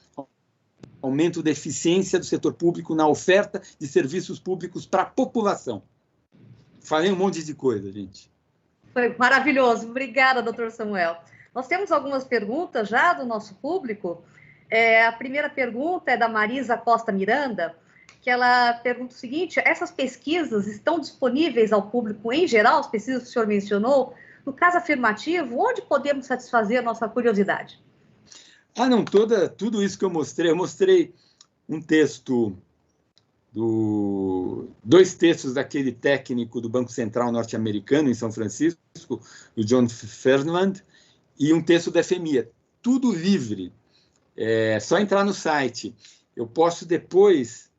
aumento da eficiência do setor público na oferta de serviços públicos para a população. Falei um monte de coisa, gente. Foi maravilhoso. Obrigada, doutor Samuel. Nós temos algumas perguntas já do nosso público. A primeira pergunta é da Marisa Costa Miranda, que ela pergunta o seguinte: essas pesquisas estão disponíveis ao público em geral, as pesquisas que o senhor mencionou? No caso afirmativo, onde podemos satisfazer a nossa curiosidade? Não, tudo isso que eu mostrei um texto, dois textos daquele técnico do Banco Central norte-americano em São Francisco, o John Ferdinand, e um texto da FMI. Tudo livre, só entrar no site. Eu posso depois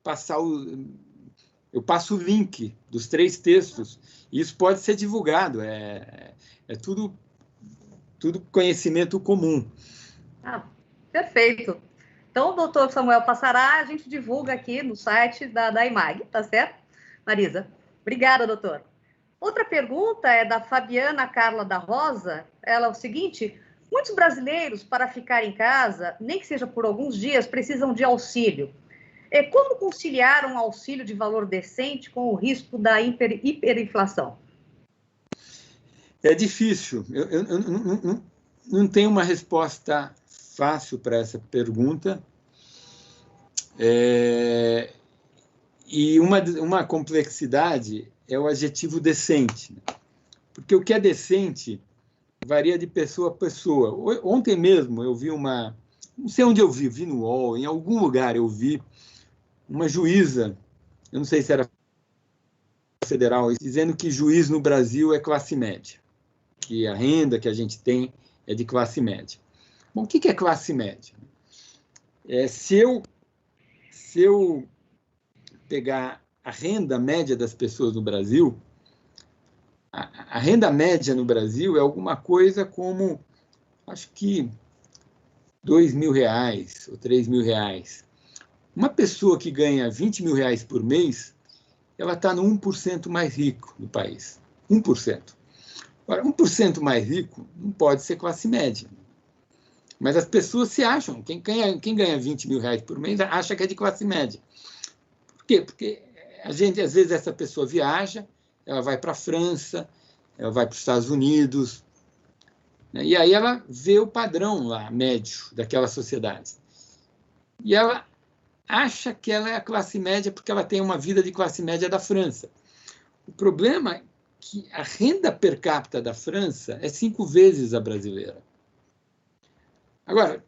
eu passo o link dos 3 textos, e isso pode ser divulgado, tudo conhecimento comum. Perfeito. Então, o doutor Samuel passará, a gente divulga aqui no site da IMAG, tá certo? Marisa, obrigada, doutor. Outra pergunta é da Fabiana Carla da Rosa. Ela é o seguinte: muitos brasileiros, para ficar em casa, nem que seja por alguns dias, precisam de auxílio. Como conciliar um auxílio de valor decente com o risco da hiperinflação? É difícil. Eu não tenho uma resposta fácil para essa pergunta. E uma complexidade é o adjetivo decente. Porque o que é decente varia de pessoa a pessoa. Ontem mesmo eu vi não sei onde eu vi no UOL, em algum lugar eu vi uma juíza, eu não sei se era federal, dizendo que juiz no Brasil é classe média, que a renda que a gente tem é de classe média. Bom, o que é classe média? Se eu pegar a renda média das pessoas no Brasil, a renda média no Brasil é alguma coisa como, acho que R$2.000 ou R$3.000. Uma pessoa que ganha 20 mil reais por mês, ela está no 1% mais rico do país. 1%. Agora, 1% mais rico não pode ser classe média. Mas as pessoas se acham. Quem ganha 20 mil reais por mês acha que é de classe média. Por quê? Porque às vezes, essa pessoa viaja, ela vai para a França, ela vai para os Estados Unidos, né? E aí ela vê o padrão lá, médio, daquela sociedade. E ela acha que ela é a classe média porque ela tem uma vida de classe média da França. O problema é que a renda per capita da França é 5 vezes a brasileira. Agora,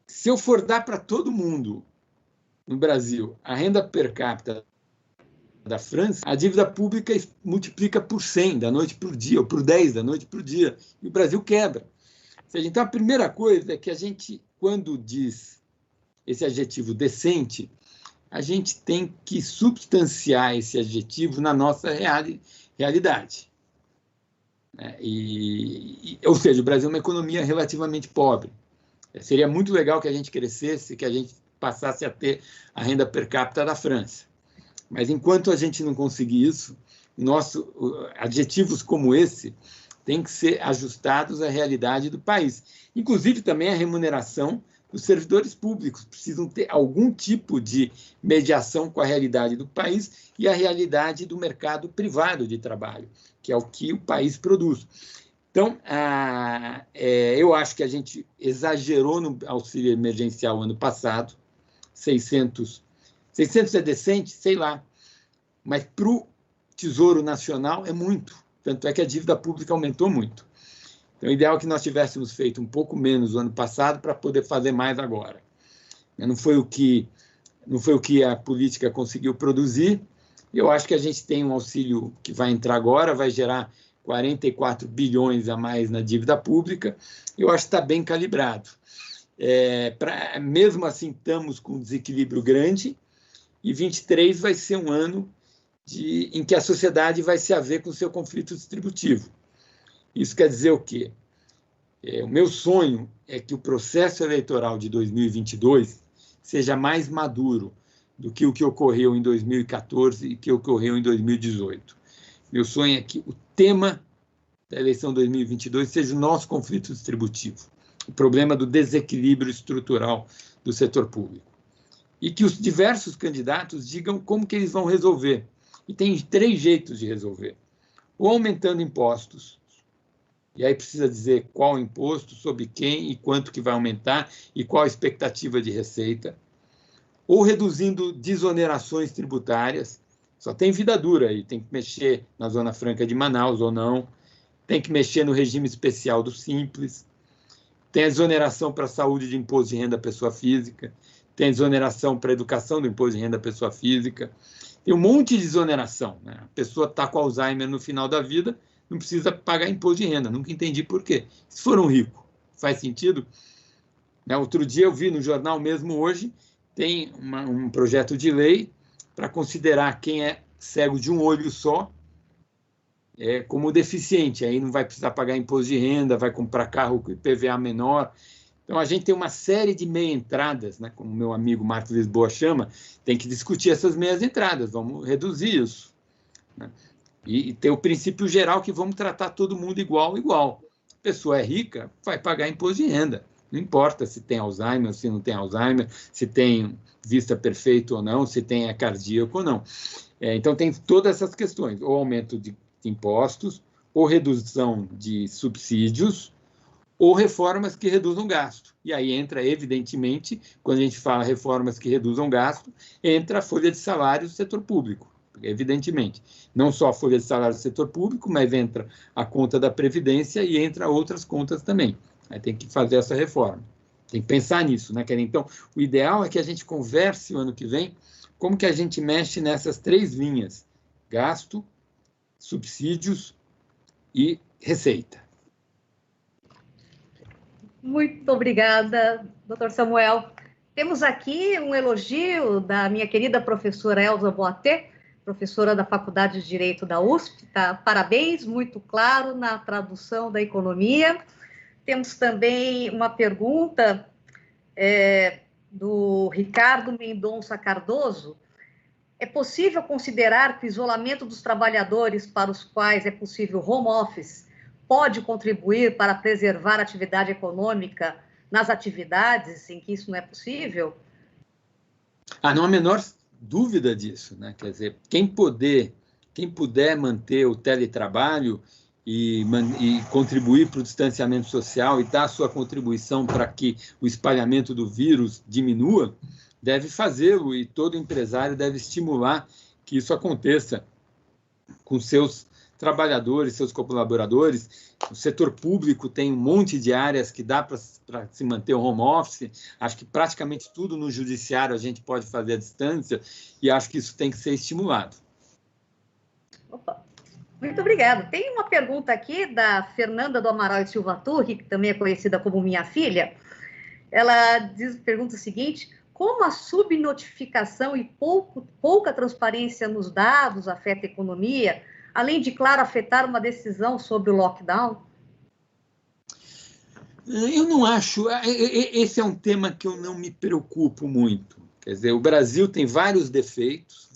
se eu for dar para todo mundo no Brasil a renda per capita da França, a dívida pública multiplica por 100 da noite para o dia, ou por 10 da noite para o dia, e o Brasil quebra. Ou seja, então, a primeira coisa é que a gente, quando diz esse adjetivo decente, a gente tem que substanciar esse adjetivo na nossa realidade. Ou seja, o Brasil é uma economia relativamente pobre. Seria muito legal que a gente crescesse, que a gente passasse a ter a renda per capita da França. Mas enquanto a gente não conseguir isso, adjetivos como esse têm que ser ajustados à realidade do país. Inclusive também a remuneração dos servidores públicos precisam ter algum tipo de mediação com a realidade do país e a realidade do mercado privado de trabalho, que é o que o país produz. Então, eu acho que a gente exagerou no auxílio emergencial ano passado, 600 é decente, sei lá, mas para o Tesouro Nacional é muito, tanto é que a dívida pública aumentou muito. Então, o ideal é que nós tivéssemos feito um pouco menos no ano passado para poder fazer mais agora. Não foi o que a política conseguiu produzir. Eu acho que a gente tem um auxílio que vai entrar agora, vai gerar 44 bilhões a mais na dívida pública. Eu acho que está bem calibrado. Mesmo assim, estamos com um desequilíbrio grande, e 23 vai ser um ano em que a sociedade vai se haver com o seu conflito distributivo. Isso quer dizer o quê? O meu sonho é que o processo eleitoral de 2022 seja mais maduro do que o que ocorreu em 2014 e que ocorreu em 2018. Meu sonho é que o tema da eleição 2022 seja o nosso conflito distributivo, o problema do desequilíbrio estrutural do setor público. E que os diversos candidatos digam como que eles vão resolver. E tem 3 jeitos de resolver. Ou aumentando impostos, e aí precisa dizer qual imposto, sobre quem e quanto que vai aumentar e qual a expectativa de receita. Ou reduzindo desonerações tributárias. Só tem vida dura aí, tem que mexer na Zona Franca de Manaus ou não, tem que mexer no regime especial do Simples, tem a exoneração para a saúde de imposto de renda pessoa física, tem a exoneração para a educação do imposto de renda pessoa física, tem um monte de exoneração, né? A pessoa está com Alzheimer no final da vida, não precisa pagar imposto de renda, nunca entendi por quê. Se for um rico, faz sentido? Outro dia eu vi no jornal mesmo hoje, tem um projeto de lei para considerar quem é cego de um olho só como deficiente, aí não vai precisar pagar imposto de renda, vai comprar carro com IPVA menor. Então, a gente tem uma série de meia-entradas, né, como o meu amigo Marcos Lisboa chama, tem que discutir essas meias-entradas, vamos reduzir isso. Né? E ter o princípio geral que vamos tratar todo mundo igual. A pessoa é rica, vai pagar imposto de renda. Não importa se tem Alzheimer, se não tem Alzheimer, se tem vista perfeita ou não, se tem cardíaco ou não. Então, tem todas essas questões, ou aumento de impostos, ou redução de subsídios, ou reformas que reduzam gasto. E aí entra, evidentemente, quando a gente fala reformas que reduzam gasto, entra a folha de salário do setor público, evidentemente. Não só a folha de salário do setor público, mas entra a conta da Previdência e entra outras contas também. Aí tem que fazer essa reforma. Tem que pensar nisso, né, Karen? Então, o ideal é que a gente converse o ano que vem como que a gente mexe nessas 3 linhas: gasto, subsídios e receita. Muito obrigada, doutor Samuel. Temos aqui um elogio da minha querida professora Elza Boatê, professora da Faculdade de Direito da USP. Tá? Parabéns, muito claro na tradução da economia. Temos também uma pergunta do Ricardo Mendonça Cardoso. É possível considerar que o isolamento dos trabalhadores para os quais é possível home office pode contribuir para preservar a atividade econômica nas atividades em que isso não é possível? Não há a menor dúvida disso, né? Quer dizer, quem puder manter o teletrabalho e contribuir para o distanciamento social e dar a sua contribuição para que o espalhamento do vírus diminua, deve fazê-lo, e todo empresário deve estimular que isso aconteça com seus trabalhadores, seus colaboradores. O setor público tem um monte de áreas que dá para se manter o home office. Acho que praticamente tudo no judiciário a gente pode fazer à distância, e acho que isso tem que ser estimulado. Opa, muito obrigada. Tem uma pergunta aqui da Fernanda do Amaral e Silva Turri, que também é conhecida como minha filha. Ela pergunta o seguinte: como a subnotificação e pouca transparência nos dados afeta a economia, além de, claro, afetar uma decisão sobre o lockdown? Eu não acho. Esse é um tema que eu não me preocupo muito. Quer dizer, o Brasil tem vários defeitos,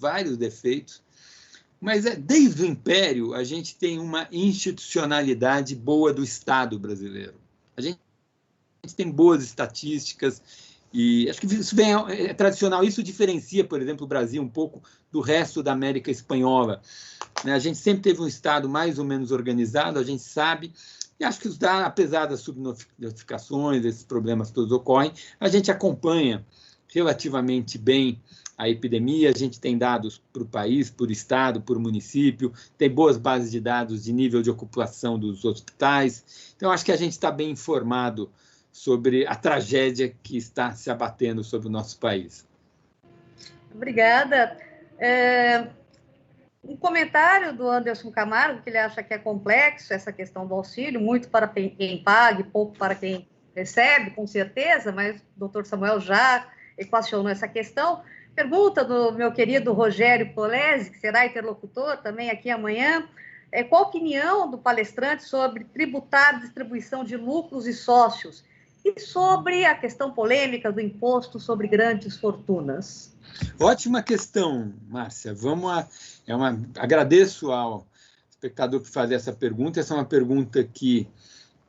mas desde o Império a gente tem uma institucionalidade boa do Estado brasileiro. A gente tem boas estatísticas, e acho que isso é tradicional. Isso diferencia, por exemplo, o Brasil um pouco do resto da América espanhola. A gente sempre teve um Estado mais ou menos organizado, a gente sabe, e acho que os dados, apesar das subnotificações, esses problemas todos ocorrem, a gente acompanha relativamente bem a epidemia. A gente tem dados para o país, por estado, por município, tem boas bases de dados de nível de ocupação dos hospitais. Então, acho que a gente está bem informado sobre a tragédia que está se abatendo sobre o nosso país. Obrigada. Um comentário do Anderson Camargo, que ele acha que é complexo essa questão do auxílio, muito para quem paga e pouco para quem recebe, com certeza, mas o doutor Samuel já equacionou essa questão. Pergunta do meu querido Rogério Polese, que será interlocutor também aqui amanhã: qual a opinião do palestrante sobre tributar a distribuição de lucros e sócios e sobre a questão polêmica do imposto sobre grandes fortunas? Ótima questão, Márcia. Agradeço ao espectador por fazer essa pergunta. Essa é uma pergunta que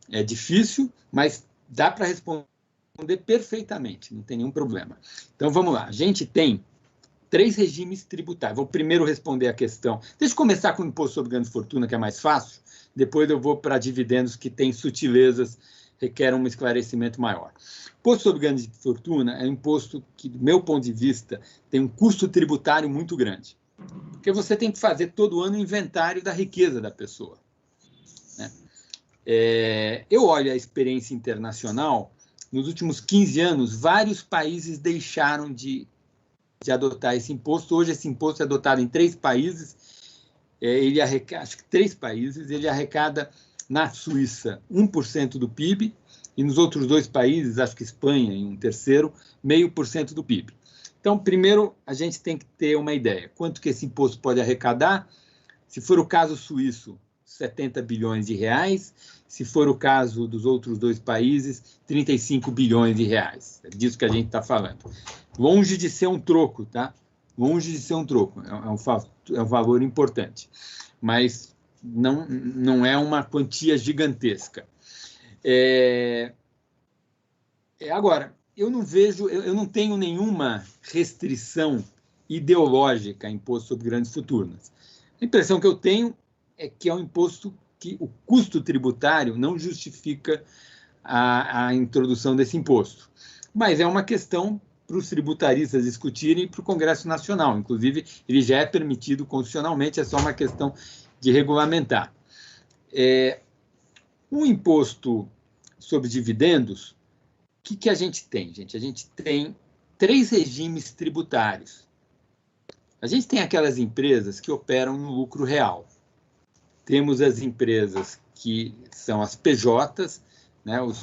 é difícil, mas dá para responder perfeitamente, não tem nenhum problema. Então, vamos lá. A gente tem 3 regimes tributários. Vou primeiro responder a questão. Deixa eu começar com o imposto sobre grande fortuna, que é mais fácil. Depois eu vou para dividendos, que tem sutilezas, requer um esclarecimento maior. Imposto sobre grande fortuna é um imposto que, do meu ponto de vista, tem um custo tributário muito grande. Porque você tem que fazer todo ano o inventário da riqueza da pessoa, né? Eu olho a experiência internacional. Nos últimos 15 anos, vários países deixaram de adotar esse imposto. Hoje, esse imposto é adotado em 3 países. Acho que 3 países. Ele arrecada, na Suíça, 1% do PIB, e nos outros 2 países, acho que Espanha em um terceiro, 0,5% do PIB. Então, primeiro, a gente tem que ter uma ideia. Quanto que esse imposto pode arrecadar? Se for o caso suíço, 70 bilhões de reais. Se for o caso dos outros 2 países, 35 bilhões de reais. É disso que a gente está falando. Longe de ser um troco, tá? Longe de ser um troco. É um valor importante. Mas não é uma quantia gigantesca. Agora, eu não tenho nenhuma restrição ideológica a imposto sobre grandes fortunas. A impressão que eu tenho é que é um imposto que o custo tributário não justifica a introdução desse imposto. Mas é uma questão para os tributaristas discutirem e para o Congresso Nacional. Inclusive, ele já é permitido constitucionalmente, é só uma questão de regulamentar. Um imposto sobre dividendos, o que a gente tem, gente? A gente tem 3 regimes tributários. A gente tem aquelas empresas que operam no lucro real. Temos as empresas que são as PJs, né, os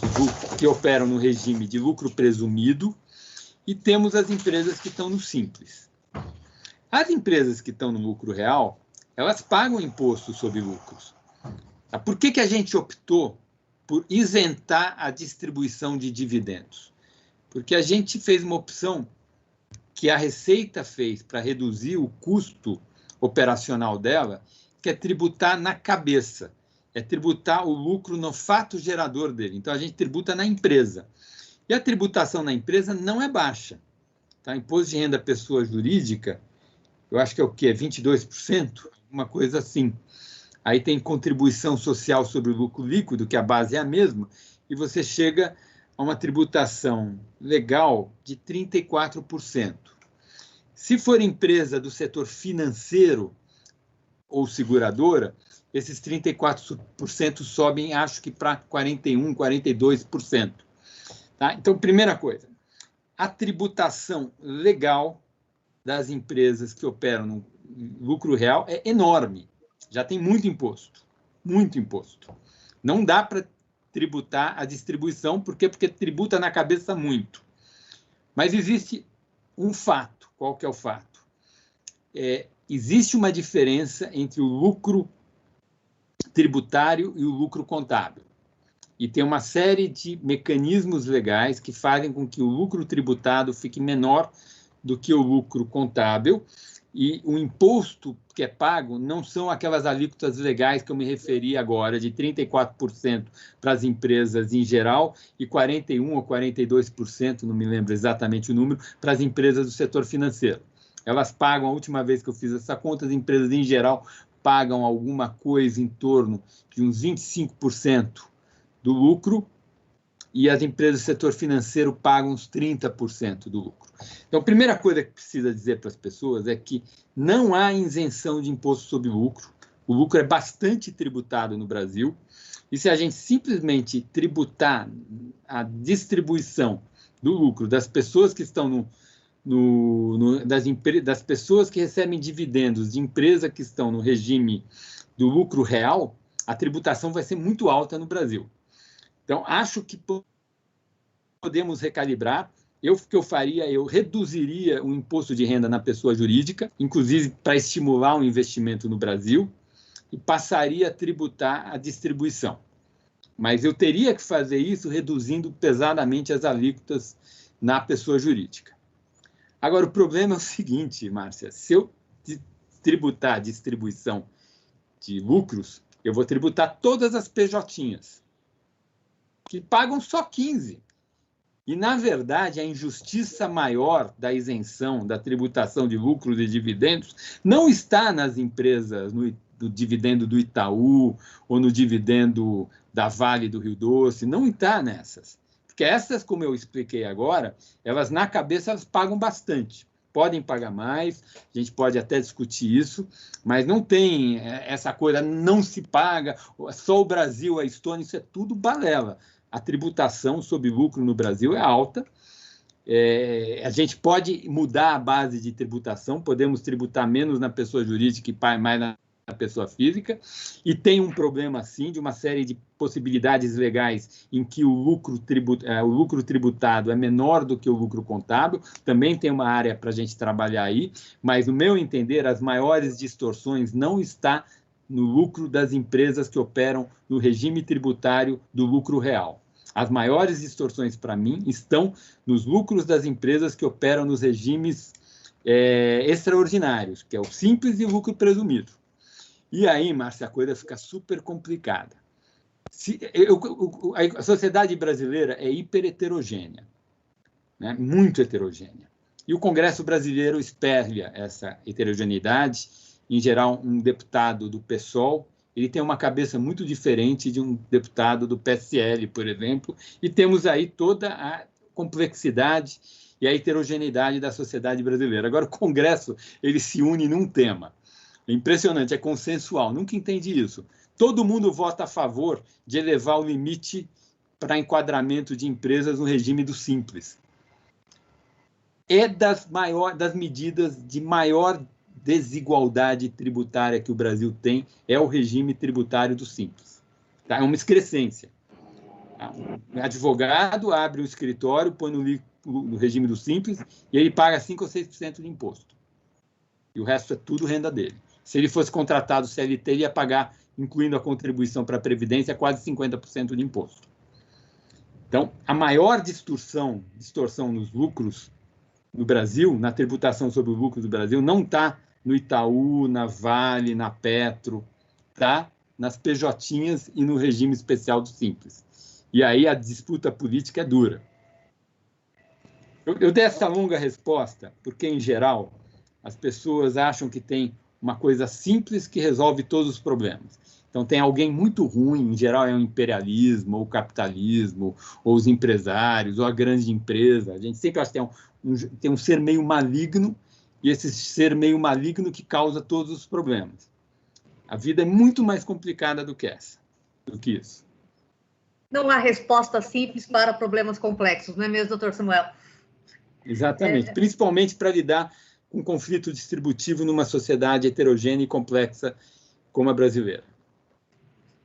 que operam no regime de lucro presumido, e temos as empresas que estão no simples. As empresas que estão no lucro real, elas pagam imposto sobre lucros. Por que a gente optou por isentar a distribuição de dividendos? Porque a gente fez uma opção que a Receita fez para reduzir o custo operacional dela, que é tributar na cabeça, é tributar o lucro no fato gerador dele. Então, a gente tributa na empresa. E a tributação na empresa não é baixa. Tá? Imposto de renda pessoa jurídica, eu acho que é o quê? 22%? Uma coisa assim. Aí tem contribuição social sobre o lucro líquido, que a base é a mesma, e você chega a uma tributação legal de 34%. Se for empresa do setor financeiro ou seguradora, esses 34% sobem, acho que para 41%, 42%. Tá? Então, primeira coisa, a tributação legal das empresas que operam no lucro real é enorme. Já tem muito imposto, muito imposto. Não dá para tributar a distribuição, por quê? Porque tributa na cabeça muito. Mas existe um fato. Qual que é o fato? Existe uma diferença entre o lucro tributário e o lucro contábil. E tem uma série de mecanismos legais que fazem com que o lucro tributado fique menor do que o lucro contábil, e o imposto que é pago não são aquelas alíquotas legais que eu me referi agora, de 34% para as empresas em geral e 41% ou 42%, não me lembro exatamente o número, para as empresas do setor financeiro. Elas pagam, a última vez que eu fiz essa conta, as empresas em geral pagam alguma coisa em torno de uns 25% do lucro, e as empresas do setor financeiro pagam uns 30% do lucro. Então, a primeira coisa que precisa dizer para as pessoas é que não há isenção de imposto sobre lucro. O lucro é bastante tributado no Brasil, e se a gente simplesmente tributar a distribuição do lucro das pessoas que estão das pessoas que recebem dividendos de empresas que estão no regime do lucro real, a tributação vai ser muito alta no Brasil. Então, acho que podemos recalibrar. O que eu faria, eu reduziria o imposto de renda na pessoa jurídica, inclusive para estimular o investimento no Brasil, e passaria a tributar a distribuição. Mas eu teria que fazer isso reduzindo pesadamente as alíquotas na pessoa jurídica. Agora, o problema é o seguinte, Márcia, se eu tributar a distribuição de lucros, eu vou tributar todas as PJinhas, que pagam só 15%. E, na verdade, a injustiça maior da isenção da tributação de lucros e dividendos não está nas empresas, no dividendo do Itaú ou no dividendo da Vale do Rio Doce, não está nessas. Porque essas, como eu expliquei agora, elas na cabeça elas pagam bastante. Podem pagar mais, a gente pode até discutir isso, mas não tem essa coisa, não se paga, só o Brasil, a Estônia, isso é tudo balela. A tributação sobre lucro no Brasil é alta. A gente pode mudar a base de tributação, podemos tributar menos na pessoa jurídica e mais na pessoa física, e tem um problema, sim, de uma série de possibilidades legais em que o lucro tributado é menor do que o lucro contábil, também tem uma área para a gente trabalhar aí, mas, no meu entender, as maiores distorções não estão no lucro das empresas que operam no regime tributário do lucro real. As maiores distorções, para mim, estão nos lucros das empresas que operam nos regimes extraordinários, que é o simples e o lucro presumido. E aí, Márcia, a coisa fica super complicada. A sociedade brasileira é hiper heterogênea, né? Muito heterogênea. E o Congresso brasileiro espelha essa heterogeneidade. Em geral, um deputado do PSOL, ele tem uma cabeça muito diferente de um deputado do PSL, por exemplo, e temos aí toda a complexidade e a heterogeneidade da sociedade brasileira. Agora, o Congresso, ele se une num tema. É impressionante, é consensual, nunca entendi isso. Todo mundo vota a favor de elevar o limite para enquadramento de empresas no regime do Simples. É das medidas de maior desigualdade tributária que o Brasil tem, é o regime tributário do Simples. Tá? É uma excrescência. O advogado abre um escritório, põe no regime do Simples e ele paga 5% ou 6% de imposto. E o resto é tudo renda dele. Se ele fosse contratado CLT, ele ia pagar, incluindo a contribuição para a Previdência, quase 50% de imposto. Então, a maior distorção nos lucros no Brasil, na tributação sobre o lucro do Brasil, não está no Itaú, na Vale, na Petro, está nas PJinhas e no regime especial do Simples. E aí a disputa política é dura. Eu dei essa longa resposta porque, em geral, as pessoas acham que tem uma coisa simples que resolve todos os problemas. Então, tem alguém muito ruim, em geral é o imperialismo, ou o capitalismo, ou os empresários, ou a grande empresa. A gente sempre acha que tem um ser meio maligno, e esse ser meio maligno que causa todos os problemas. A vida é muito mais complicada do que isso. Não há resposta simples para problemas complexos, não é mesmo, doutor Samuel? Exatamente, principalmente para lidar com conflito distributivo numa sociedade heterogênea e complexa como a brasileira.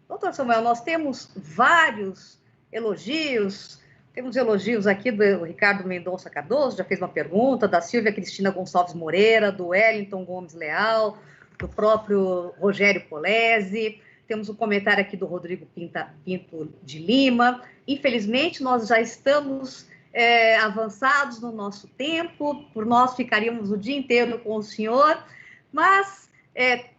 Doutor Samuel, nós temos vários elogios. Temos elogios aqui do Ricardo Mendonça Cardoso, já fez uma pergunta, da Silvia Cristina Gonçalves Moreira, do Wellington Gomes Leal, do próprio Rogério Polese. Temos um comentário aqui do Rodrigo Pinto de Lima. Infelizmente, nós já estamos avançados no nosso tempo, por nós ficaríamos o dia inteiro com o senhor, mas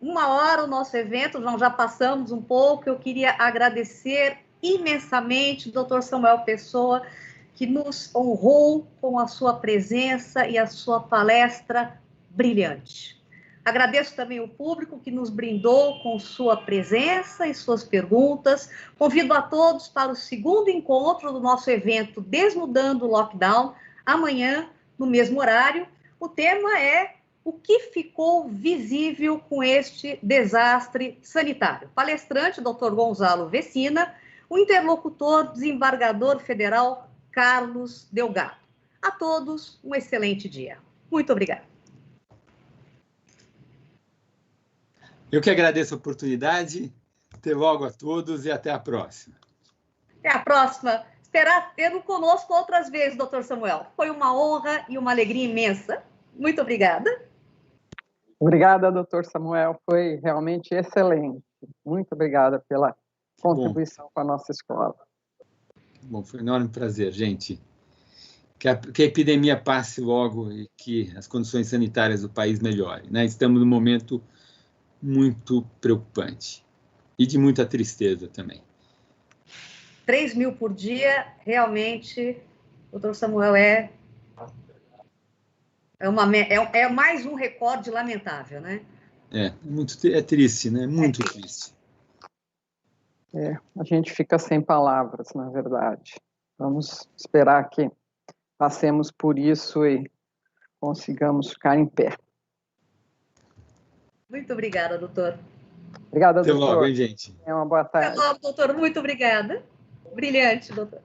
1 hora o nosso evento, nós já passamos um pouco. Eu queria agradecer imensamente o doutor Samuel Pessoa, que nos honrou com a sua presença e a sua palestra brilhante. Agradeço também o público que nos brindou com sua presença e suas perguntas. Convido a todos para o segundo encontro do nosso evento Desnudando o Lockdown, amanhã, no mesmo horário. O tema é o que ficou visível com este desastre sanitário. Palestrante, Dr. Gonzalo Vecina, o interlocutor, desembargador federal Carlos Delgado. A todos, um excelente dia. Muito obrigada. Eu que agradeço a oportunidade. Até logo a todos e até a próxima. Até a próxima. Esperar tê-lo conosco outras vezes, doutor Samuel. Foi uma honra e uma alegria imensa. Muito obrigada. Obrigada, doutor Samuel. Foi realmente excelente. Muito obrigada pela contribuição com a nossa escola. Bom, foi um enorme prazer, gente. Que a epidemia passe logo e que as condições sanitárias do país melhorem, né? Estamos num momento muito preocupante e de muita tristeza também. 3.000 por dia, realmente, doutor Samuel, é mais um recorde lamentável, né? É triste, né? Muito triste. A gente fica sem palavras, na verdade. Vamos esperar que passemos por isso e consigamos ficar em pé. Muito obrigada, doutor. Obrigada, doutor. Até logo, hein, gente? Uma boa tarde. Até logo, doutor. Muito obrigada. Brilhante, doutor.